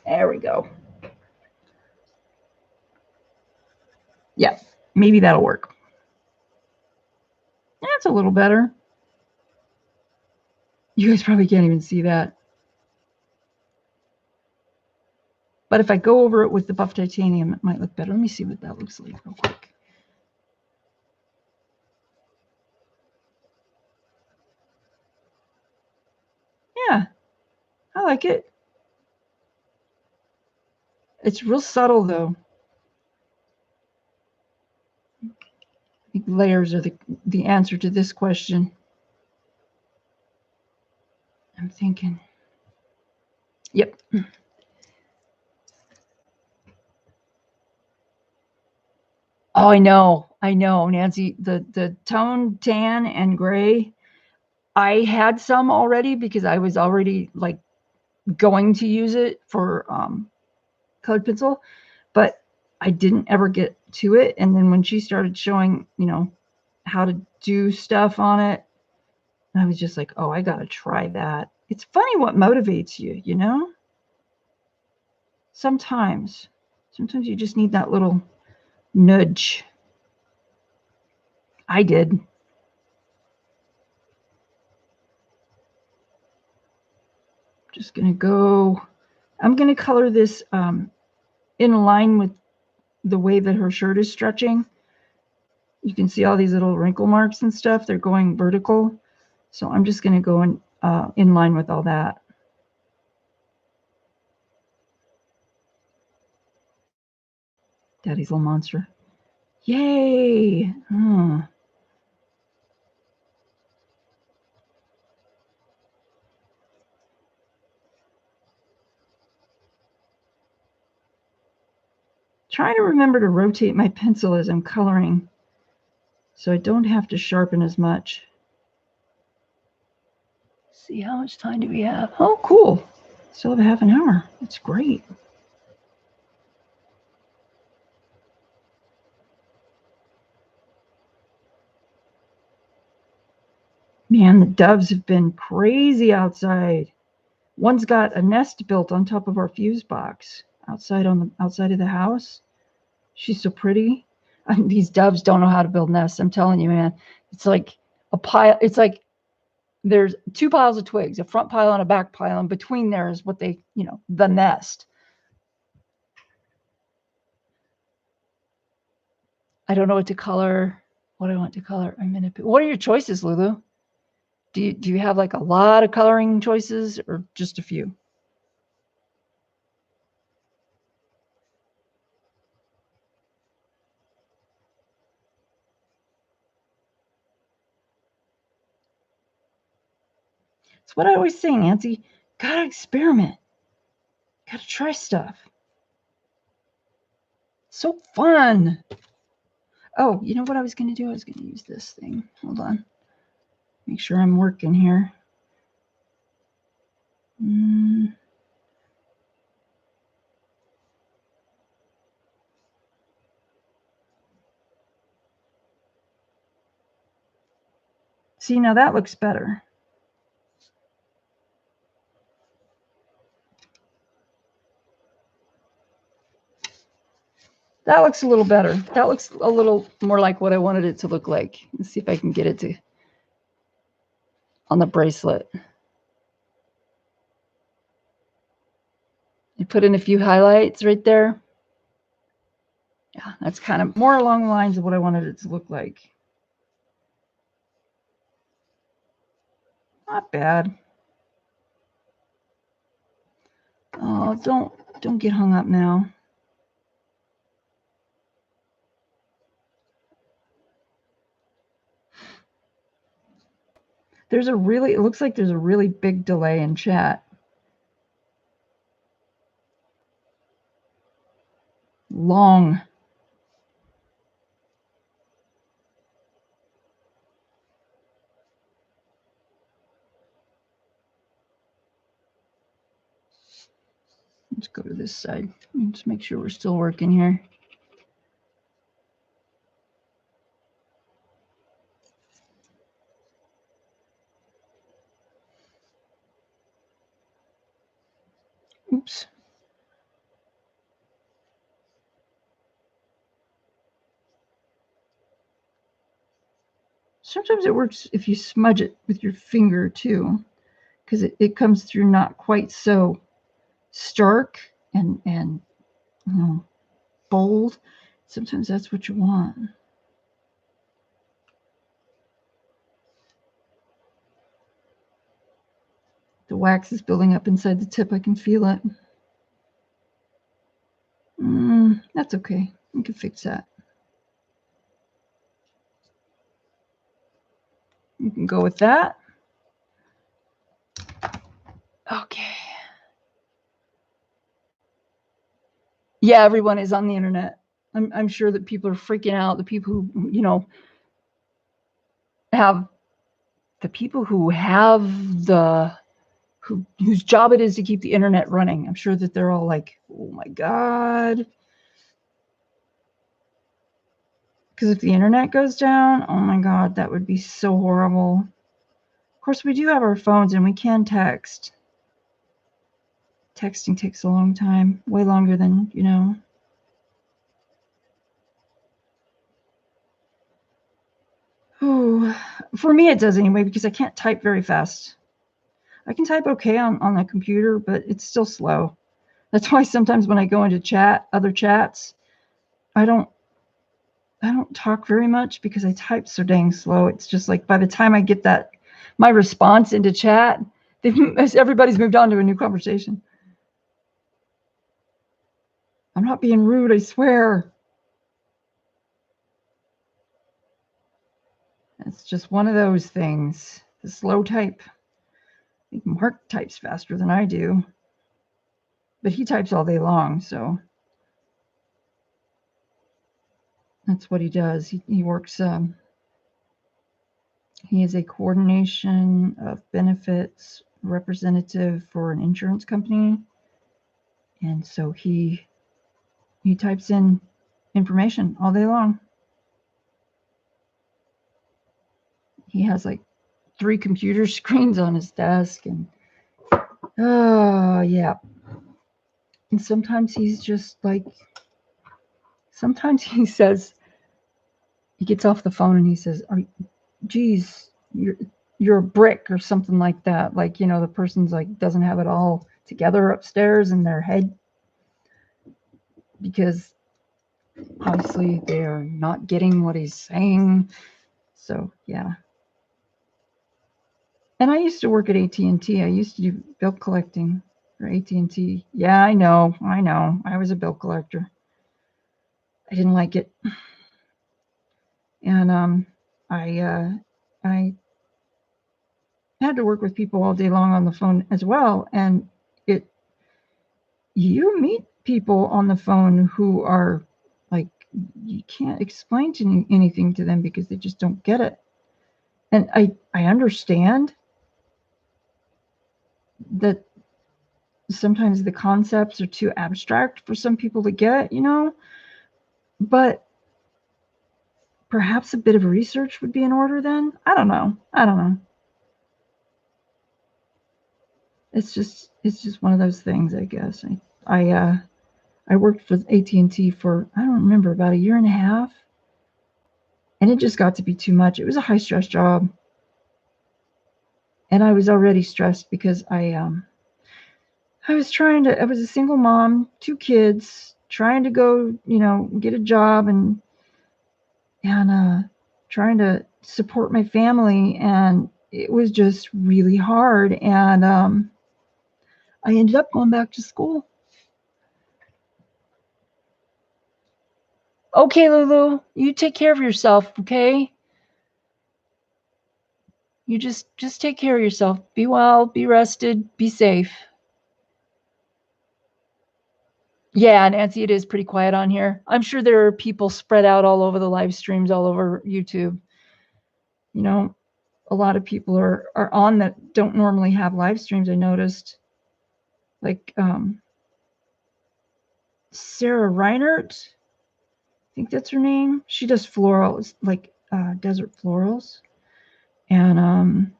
There we go. Yeah, maybe that'll work. That's a little better. You guys probably can't even see that. But if I go over it with the buff titanium, it might look better. Let me see what that looks like real quick. Yeah, I like it. It's real subtle, though. I think layers are the answer to this question. I'm thinking. Yep. Oh, I know, Nancy. The tone tan and gray, I had some already because I was already like going to use it for colored pencil, but I didn't ever get to it. And then when she started showing, how to do stuff on it, I was just like, oh, I gotta try that. It's funny what motivates you, Sometimes you just need that little nudge. I did. Just gonna go. I'm gonna color this in line with the way that her shirt is stretching. You can see all these little wrinkle marks and stuff. They're going vertical. So I'm just gonna go in line with all that. Daddy's little monster. Yay! Try to remember to rotate my pencil as I'm coloring so I don't have to sharpen as much. See, how much time do we have? Oh, cool. Still have a half an hour. That's great. Man, the doves have been crazy outside. One's got a nest built on top of our fuse box outside on the outside of the house. She's so pretty. These doves don't know how to build nests. I'm telling you, man. It's like a pile. It's like there's 2 piles of twigs, a front pile and a back pile, and between there is what they, the nest. I don't know what to color. What I want to color. What are your choices, Lulu? Do you have like a lot of coloring choices or just a few? It's what I always say, Nancy. Gotta experiment. Gotta try stuff. So fun. Oh, you know what I was going to do? I was going to use this thing. Hold on. Make sure I'm working here. See, now that looks better. That looks a little better. That looks a little more like what I wanted it to look like. Let's see if I can get it to on the bracelet. I put in a few highlights right there. Yeah, that's kind of more along the lines of what I wanted it to look like. Not bad. Oh, don't get hung up now. It looks like there's a really big delay in chat. Long. Let's go to this side. Let's make sure we're still working here. Oops. Sometimes it works if you smudge it with your finger too, because it comes through not quite so stark and you know, bold. Sometimes that's what you want. The wax is building up inside the tip. I can feel it. That's okay. We can fix that. You can go with that. Okay. Yeah, everyone is on the internet. I'm sure that people are freaking out. The people who, you know, whose job it is to keep the internet running. I'm sure that they're all like, oh my God. Because if the internet goes down, oh my God, that would be so horrible. Of course, we do have our phones and we can text. Texting takes a long time, way longer than, you know. Oh, for me it does anyway, because I can't type very fast. I can type okay on the computer, but it's still slow. That's why sometimes when I go into other chats, I don't talk very much because I type so dang slow. It's just like by the time I get my response into chat, everybody's moved on to a new conversation. I'm not being rude, I swear. It's just one of those things. The slow type. I think Mark types faster than I do. But he types all day long, so that's what he does. He works, he is a coordination of benefits representative for an insurance company. And so he types in information all day long. He has like 3 computer screens on his desk, and oh yeah. And sometimes he's just like, sometimes he says, he gets off the phone and he says, geez, you're a brick or something like that. Like, you know, the person's like doesn't have it all together upstairs in their head, because obviously they're not getting what he's saying. So yeah. And I used to work at AT&T. I used to do bill collecting for AT&T. Yeah, I know. I was a bill collector. I didn't like it. And I had to work with people all day long on the phone as well. And you meet people on the phone who are like, you can't explain anything to them because they just don't get it. And I understand that sometimes the concepts are too abstract for some people to get, you know, but perhaps a bit of research would be in order then. I don't know. It's just one of those things, I guess. I worked for AT&T for, I don't remember, about 1.5 years. And it just got to be too much. It was a high stress job. And I was already stressed because I was a single mom, 2 kids, trying to go, get a job and trying to support my family. And it was just really hard. And I ended up going back to school. Okay, Lulu, you take care of yourself, okay? You just take care of yourself. Be well, be rested, be safe. Yeah, Nancy, it is pretty quiet on here. I'm sure there are people spread out all over the live streams, all over YouTube. A lot of people are on that don't normally have live streams, I noticed. Like Sarah Reinert, I think that's her name. She does florals, like desert florals. And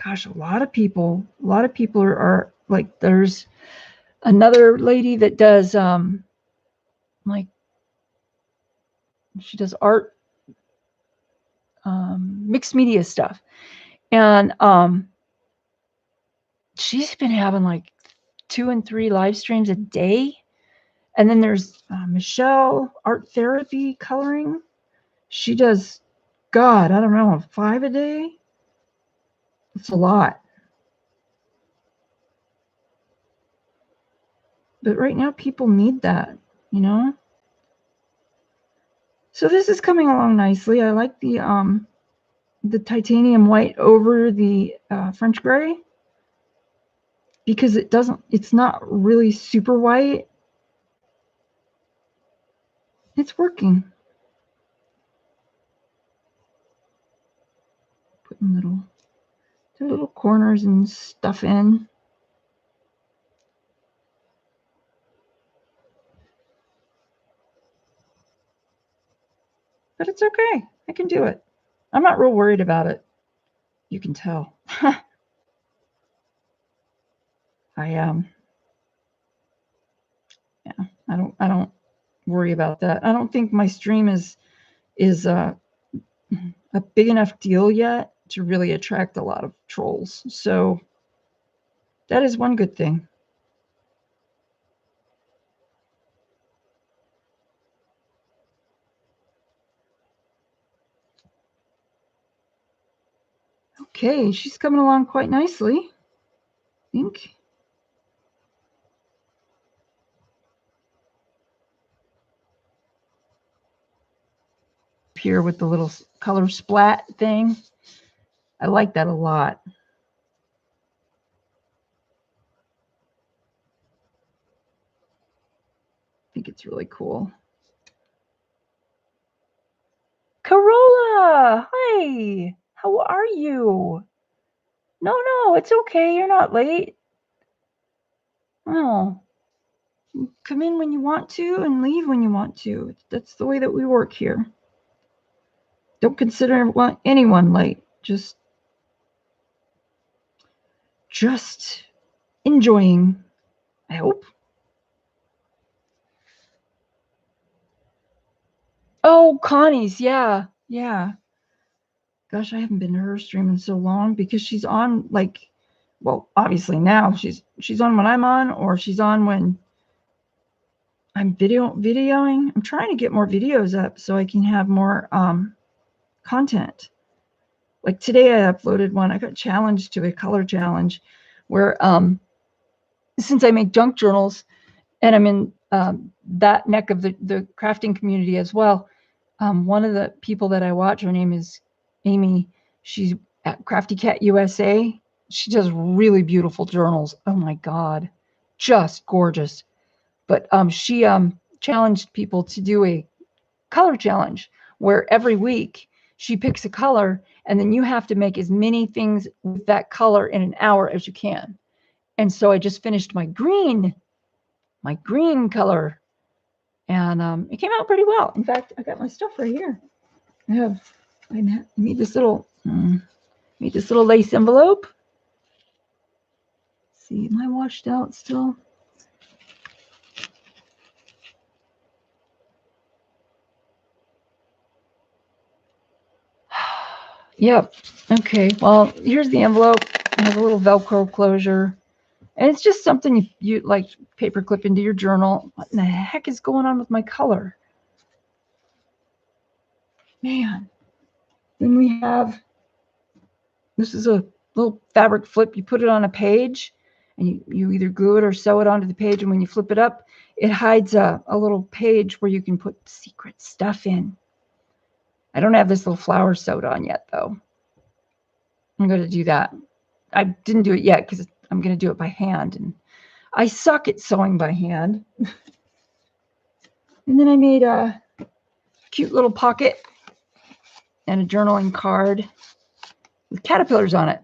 gosh, a lot of people are like, there's another lady that does like, she does art, mixed media stuff. And she's been having like 2 and 3 live streams a day. And then there's Michelle, art therapy, coloring. She does, God, I don't know, 5 a day. It's a lot. But right now people need that, So this is coming along nicely. I like the titanium white over the French gray, because it's not really super white. It's working. Putting little corners and stuff in. But it's okay. I can do it. I'm not real worried about it. You can tell. I don't worry about that. I don't think my stream is a big enough deal yet to really attract a lot of trolls. So that is one good thing. Okay, she's coming along quite nicely, I think. Here with the little color splat thing. I like that a lot. I think it's really cool. Carola, hi. How are you? No, it's okay. You're not late. Oh, come in when you want to and leave when you want to. That's the way that we work here. Don't consider anyone late. Just enjoying, I hope. Oh, Connie's, yeah. Gosh, I haven't been to her stream in so long, because she's on, like, well, obviously now she's on when I'm on, or she's on when I'm videoing. I'm trying to get more videos up so I can have more content. Like today I uploaded one. I got challenged to a color challenge where since I make junk journals and I'm in that neck of the crafting community as well, one of the people that I watch, her name is Amy. She's at Crafty Cat USA. She does really beautiful journals. Oh my God, just gorgeous. But she challenged people to do a color challenge where every week she picks a color, and then you have to make as many things with that color in an hour as you can. And so I just finished my green color, And it came out pretty well. In fact, I got my stuff right here. I made this little lace envelope. Let's see, am I washed out still? Yep. Okay. Well, here's the envelope. It has a little Velcro closure. And it's just something you like paper clip into your journal. What in the heck is going on with my color? Man. Then we have, this is a little fabric flip. You put it on a page and you either glue it or sew it onto the page. And when you flip it up, it hides a little page where you can put secret stuff in. I don't have this little flower sewed on yet, though. I'm going to do that. I didn't do it yet because I'm going to do it by hand. And I suck at sewing by hand. And then I made a cute little pocket and a journaling card with caterpillars on it.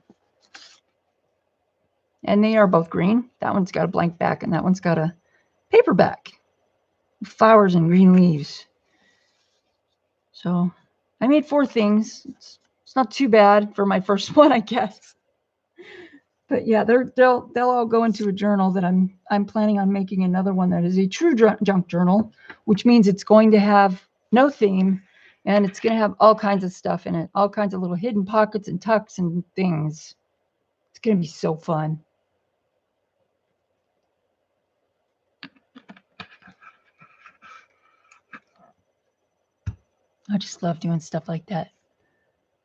And they are both green. That one's got a blank back and that one's got a paper back with flowers and green leaves. So I made 4 things. It's not too bad for my first one, I guess. But yeah, they'll all go into a journal that I'm planning on making another one that is a true junk journal, which means it's going to have no theme and it's going to have all kinds of stuff in it, all kinds of little hidden pockets and tucks and things. It's going to be so fun. I just love doing stuff like that.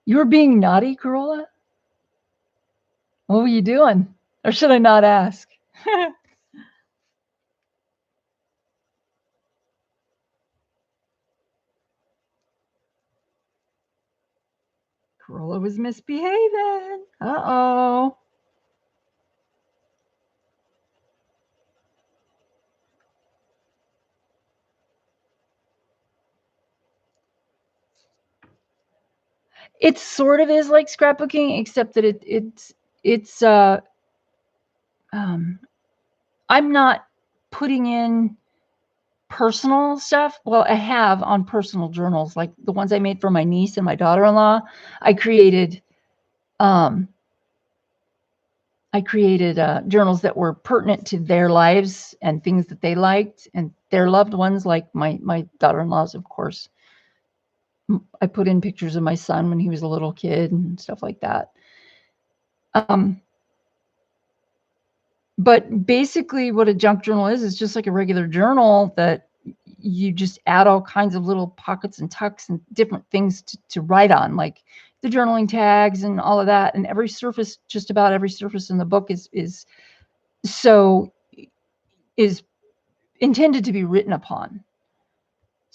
You were being naughty, Corolla? What were you doing? Or should I not ask? Corolla was misbehaving. Uh-oh. It sort of is like scrapbooking, except that it's I'm not putting in personal stuff. Well, I have on personal journals, like the ones I made for my niece and my daughter-in-law. I created journals that were pertinent to their lives and things that they liked and their loved ones, like my daughter-in-law's, of course. I put in pictures of my son when he was a little kid and stuff like that. But basically what a junk journal is just like a regular journal that you just add all kinds of little pockets and tucks and different things to write on, like the journaling tags and all of that. And every surface, just about every surface in the book is intended to be written upon.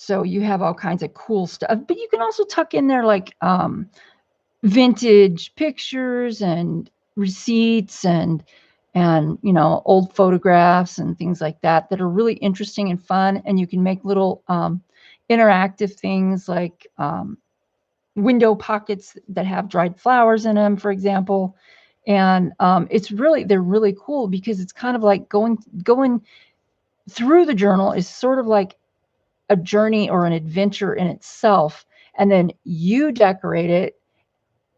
So you have all kinds of cool stuff, but you can also tuck in there like vintage pictures and receipts and old photographs and things like that are really interesting and fun. And you can make little interactive things like window pockets that have dried flowers in them, for example. And they're really cool because it's kind of like going through the journal is sort of like a journey or an adventure in itself. And then you decorate it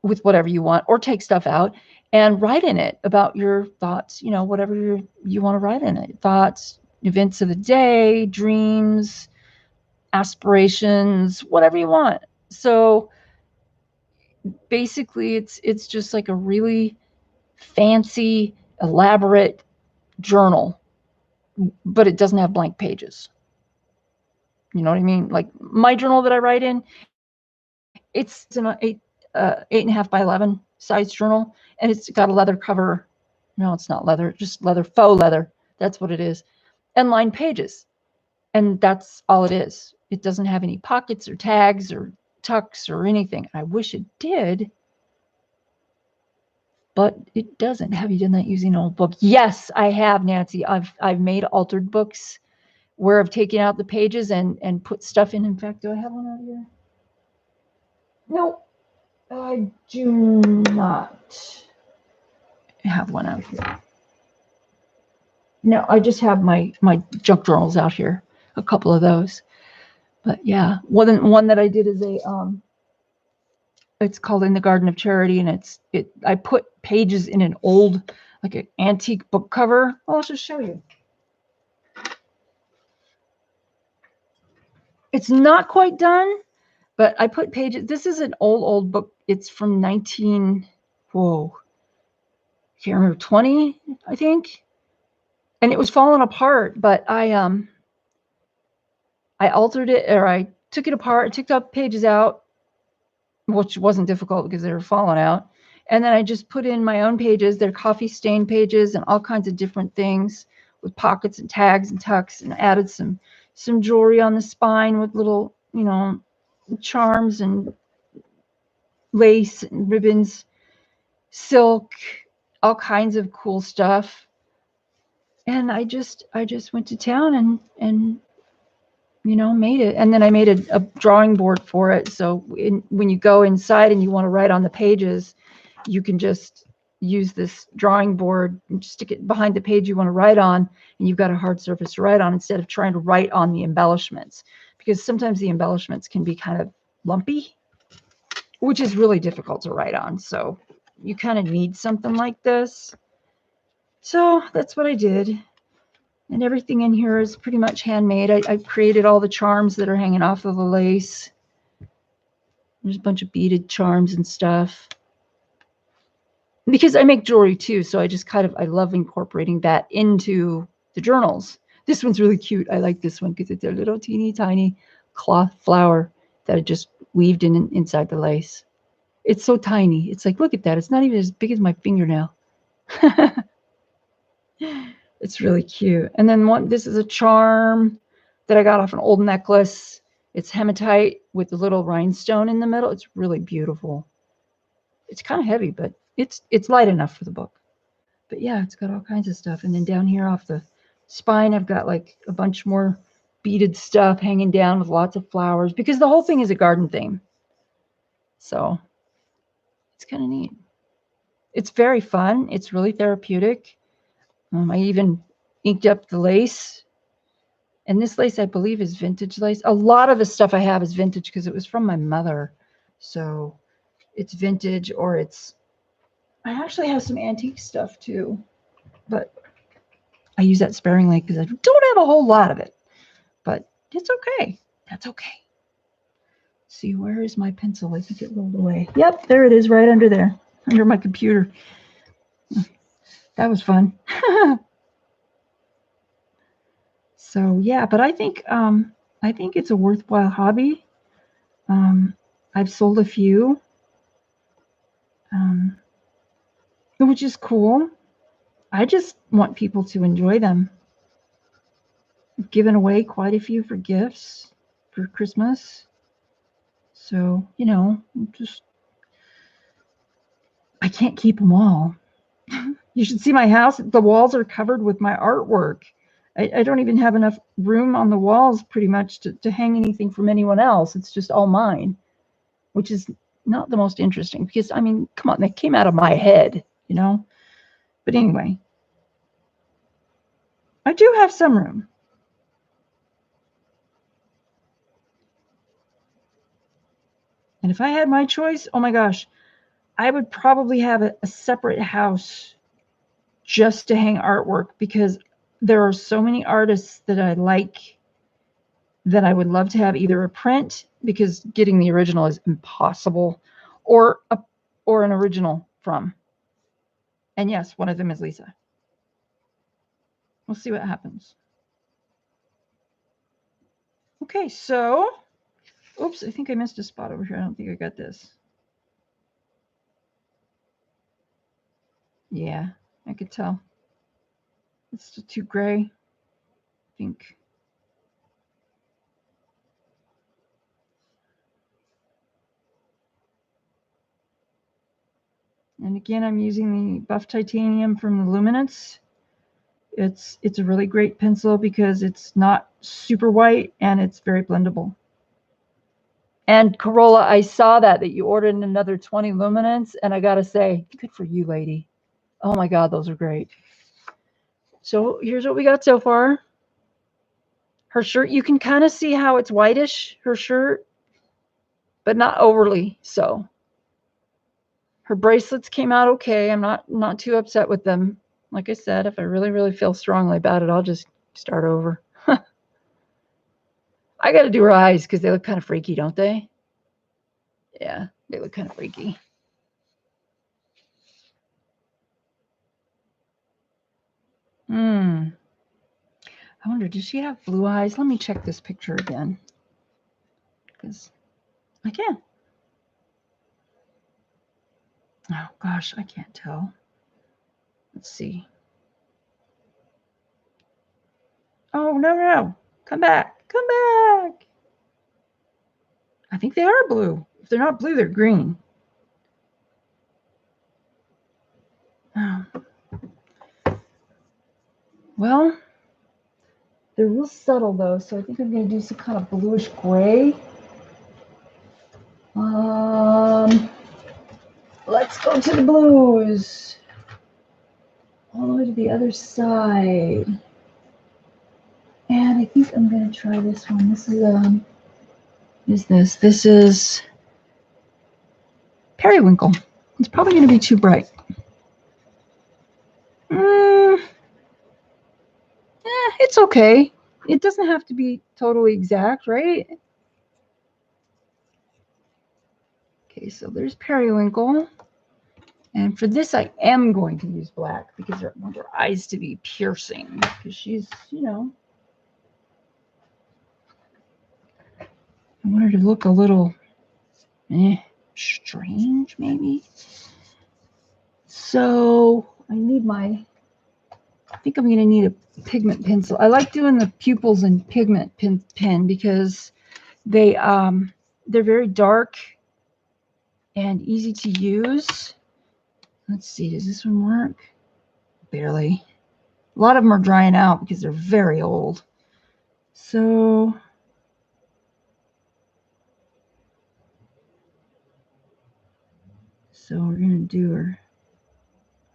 with whatever you want or take stuff out and write in it about your thoughts, whatever you want to write in it. Thoughts, events of the day, dreams, aspirations, whatever you want. So basically it's just like a really fancy, elaborate journal, but it doesn't have blank pages. You know what I mean? Like my journal that I write in, it's an 8.5 by 11 size journal, and it's got a leather cover. No, it's not leather, just leather, faux leather. That's what it is. And lined pages. And that's all it is. It doesn't have any pockets or tags or tucks or anything. I wish it did, but it doesn't. Have you done that using an old book? Yes, I have, Nancy. I've made altered books where I've taken out the pages and put stuff in. In fact, do I have one out here? No, I do not have one out here. No, I just have my junk journals out here. a couple of those. But yeah, one that I did is it's called In the Garden of Charity, and I put pages in an old, like an antique book cover. I'll just show you. It's not quite done, but I put pages. This is an old book. It's from 19, whoa, can't remember, 20, I think. And it was falling apart, but I altered it, or I took it apart, took the pages out, which wasn't difficult because they were falling out. And then I just put in my own pages. They're coffee stain pages and all kinds of different things with pockets and tags and tucks, and added some jewelry on the spine with little, charms and lace and ribbons, silk, all kinds of cool stuff. And I just went to town and made it. And then I made a drawing board for it. So when you go inside and you want to write on the pages, you can just use this drawing board and stick it behind the page you want to write on, and you've got a hard surface to write on instead of trying to write on the embellishments, because sometimes the embellishments can be kind of lumpy, which is really difficult to write on. So you kind of need something like this. So that's what I did. And everything in here is pretty much handmade. I created all the charms that are hanging off of the lace. There's a bunch of beaded charms and stuff. Because I make jewelry too, so I love incorporating that into the journals. This one's really cute. I like this one because it's a little teeny tiny cloth flower that I just weaved inside the lace. It's so tiny. It's like, look at that. It's not even as big as my fingernail. It's really cute. And then this is a charm that I got off an old necklace. It's hematite with a little rhinestone in the middle. It's really beautiful. It's kind of heavy, but it's light enough for the book. But yeah, it's got all kinds of stuff. And then down here off the spine, I've got like a bunch more beaded stuff hanging down with lots of flowers, because the whole thing is a garden theme. So it's kind of neat. It's very fun. It's really therapeutic. I even inked up the lace. And this lace, I believe, is vintage lace. A lot of the stuff I have is vintage because it was from my mother. So it's vintage, or I actually have some antique stuff too. But I use that sparingly because I don't have a whole lot of it. But it's okay. That's okay. Let's see, where is my pencil? I think it rolled away. Yep, there it is, right under there, under my computer. That was fun. So yeah, but I think it's a worthwhile hobby. I've sold a few, which is cool. I just want people to enjoy them. I've given away quite a few for gifts for Christmas. So, I can't keep them all. You should see my house. The walls are covered with my artwork. I don't even have enough room on the walls pretty much to hang anything from anyone else. It's just all mine, which is not the most interesting because, I mean, come on, they came out of my head, But anyway, I do have some room. And if I had my choice, oh my gosh, I would probably have a separate house just to hang artwork, because there are so many artists that I like that I would love to have either a print, because getting the original is impossible, or an original from. And yes, one of them is Lisa. We'll see what happens. Okay, so, oops, I think I missed a spot over here. I don't think I got this. Yeah, I could tell. It's still too gray, I think. And again, I'm using the buff titanium from the Luminance. It's a really great pencil because it's not super white and it's very blendable. And Corolla, I saw that you ordered another 20 Luminance, and I gotta say, good for you, lady. Oh my God, those are great. So here's what we got so far. Her shirt, you can kind of see how it's whitish, her shirt, but not overly so. Her bracelets came out okay. I'm not too upset with them. Like I said, if I really, really feel strongly about it, I'll just start over. I got to do her eyes because they look kind of freaky, don't they? Yeah, they look kind of freaky. I wonder, does she have blue eyes? Let me check this picture again. Because I can. Oh, gosh, I can't tell. Let's see. Oh, no. Come back. Come back. I think they are blue. If they're not blue, they're green. Oh. Well, they're real subtle, though, so I think I'm going to do some kind of bluish gray. Let's go to the blues. All the way to the other side. And I think I'm going to try this one. This is, This is Periwinkle. It's probably going to be too bright. It's okay. It doesn't have to be totally exact, right? Okay, so there's Periwinkle. And for this, I am going to use black because I want her eyes to be piercing. Because she's, you know, I want her to look a little strange, maybe. So I need I think I'm going to need a pigment pencil. I like doing the pupils in pigment pen because they're very dark and easy to use. Let's see, does this one work? Barely. A lot of them are drying out because they're very old. So we're going to do her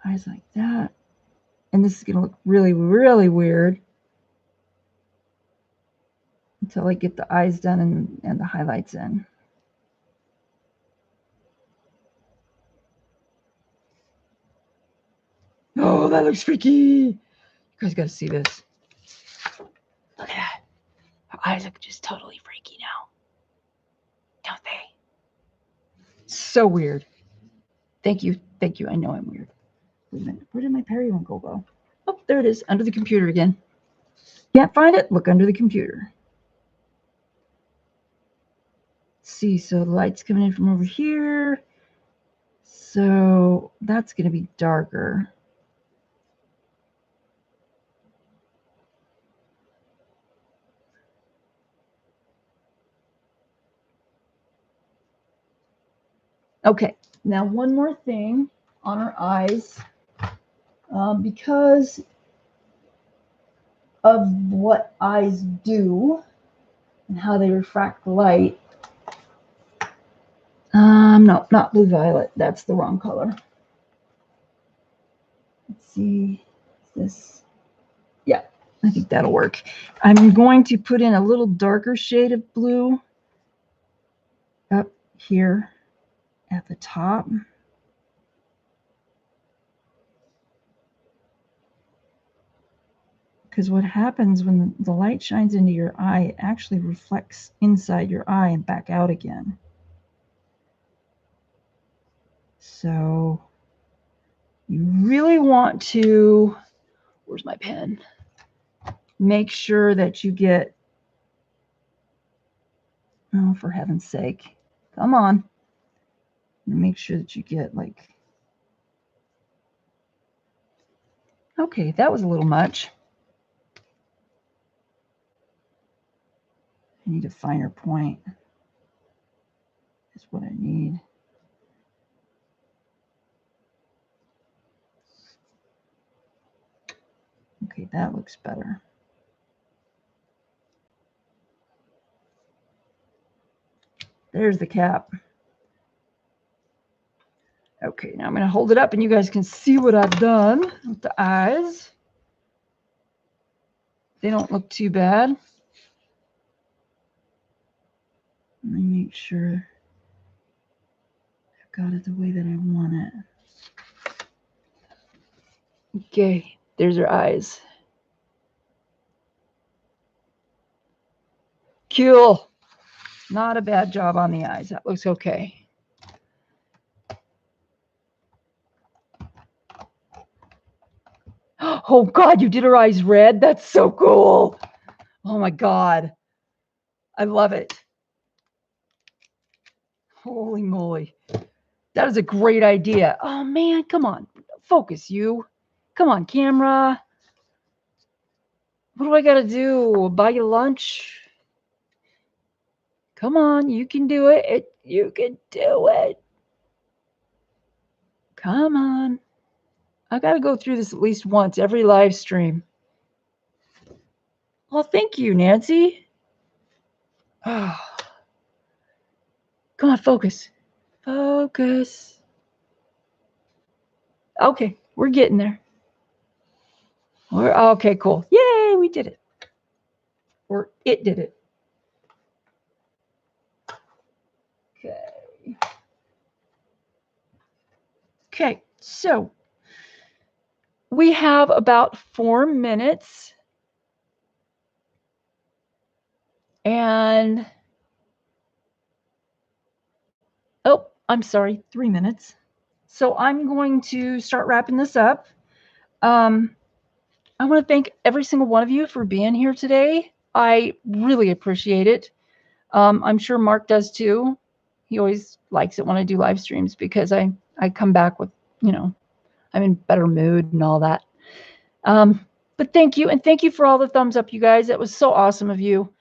eyes like that. And this is going to look really, really weird until I get the eyes done and the highlights in. Oh, that looks freaky. You guys got to see this. Look at that. Her eyes look just totally freaky now. Don't they? So weird. Thank you. Thank you. I know I'm weird. Wait a minute. Where did my periwinkle go? Oh, there it is. Under the computer again. Can't find it? Look under the computer. Let's see. So the light's coming in from over here. So that's going to be darker. Okay, now one more thing on her eyes. Because of what eyes do and how they refract the light. No, not blue violet. That's the wrong color. Let's see. This. Yeah, I think that'll work. I'm going to put in a little darker shade of blue up here at the top. Because what happens when the light shines into your eye, it actually reflects inside your eye and back out again. So you really want to, where's my pen? Make sure that you get, oh, for heaven's sake, come on. Make sure that you get like, okay, that was a little much. I need a finer point. Is what I need. Okay, that looks better. There's the cap. Okay, now I'm going to hold it up and you guys can see what I've done with the eyes. They don't look too bad. Let me make sure I've got it the way that I want it. Okay, there's her eyes. Cool. Not a bad job on the eyes. That looks okay. Oh God, you did her eyes red? That's so cool. Oh my God. I love it. Holy moly. That is a great idea. Oh man, come on. Focus, you. Come on, camera. What do I got to do? Buy you lunch? Come on, you can do it. You can do it. Come on. I got to go through this at least once every live stream. Well, thank you, Nancy. Oh. Come on, focus. Focus. Okay, we're getting there. Okay, cool. Yay, we did it. Or it did it. Okay. Okay, so we have about 4 minutes. And, oh, I'm sorry, 3 minutes. So I'm going to start wrapping this up. I want to thank every single one of you for being here today. I really appreciate it. I'm sure Mark does too. He always likes it when I do live streams because I come back with, I'm in better mood and all that. But thank you. And thank you for all the thumbs up, you guys. That was so awesome of you.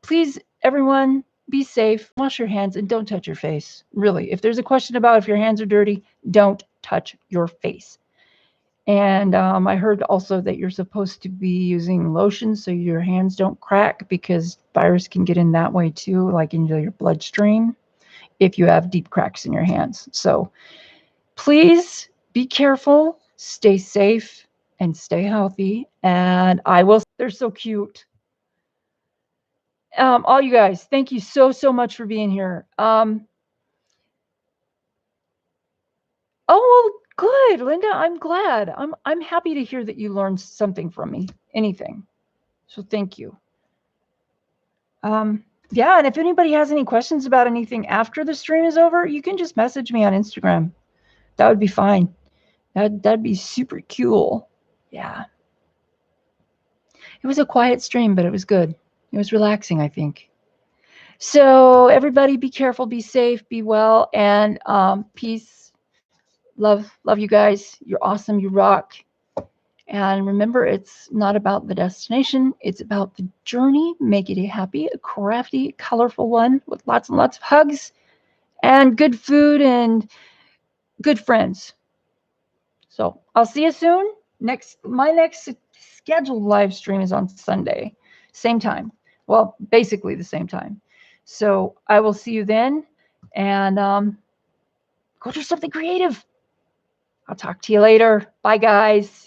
Please, everyone, be safe. Wash your hands and don't touch your face. Really, if there's a question about if your hands are dirty, don't touch your face. And I heard also that you're supposed to be using lotion so your hands don't crack because virus can get in that way too, like into your bloodstream if you have deep cracks in your hands. So please be careful, stay safe, and stay healthy. And they're so cute. All you guys, thank you so much for being here. Oh, good, Linda. I'm glad. I'm happy to hear that you learned something from me. Anything. So thank you. Yeah, and if anybody has any questions about anything after the stream is over, you can just message me on Instagram. That would be fine. That'd be super cool. Yeah. It was a quiet stream, but it was good. It was relaxing, I think. So everybody be careful, be safe, be well, and peace. Love you guys. You're awesome. You rock. And remember, it's not about the destination. It's about the journey. Make it a happy, crafty, colorful one with lots and lots of hugs and good food and good friends. So I'll see you soon. My next scheduled live stream is on Sunday, same time. Well, basically the same time. So I will see you then, and go do something creative. I'll talk to you later. Bye, guys.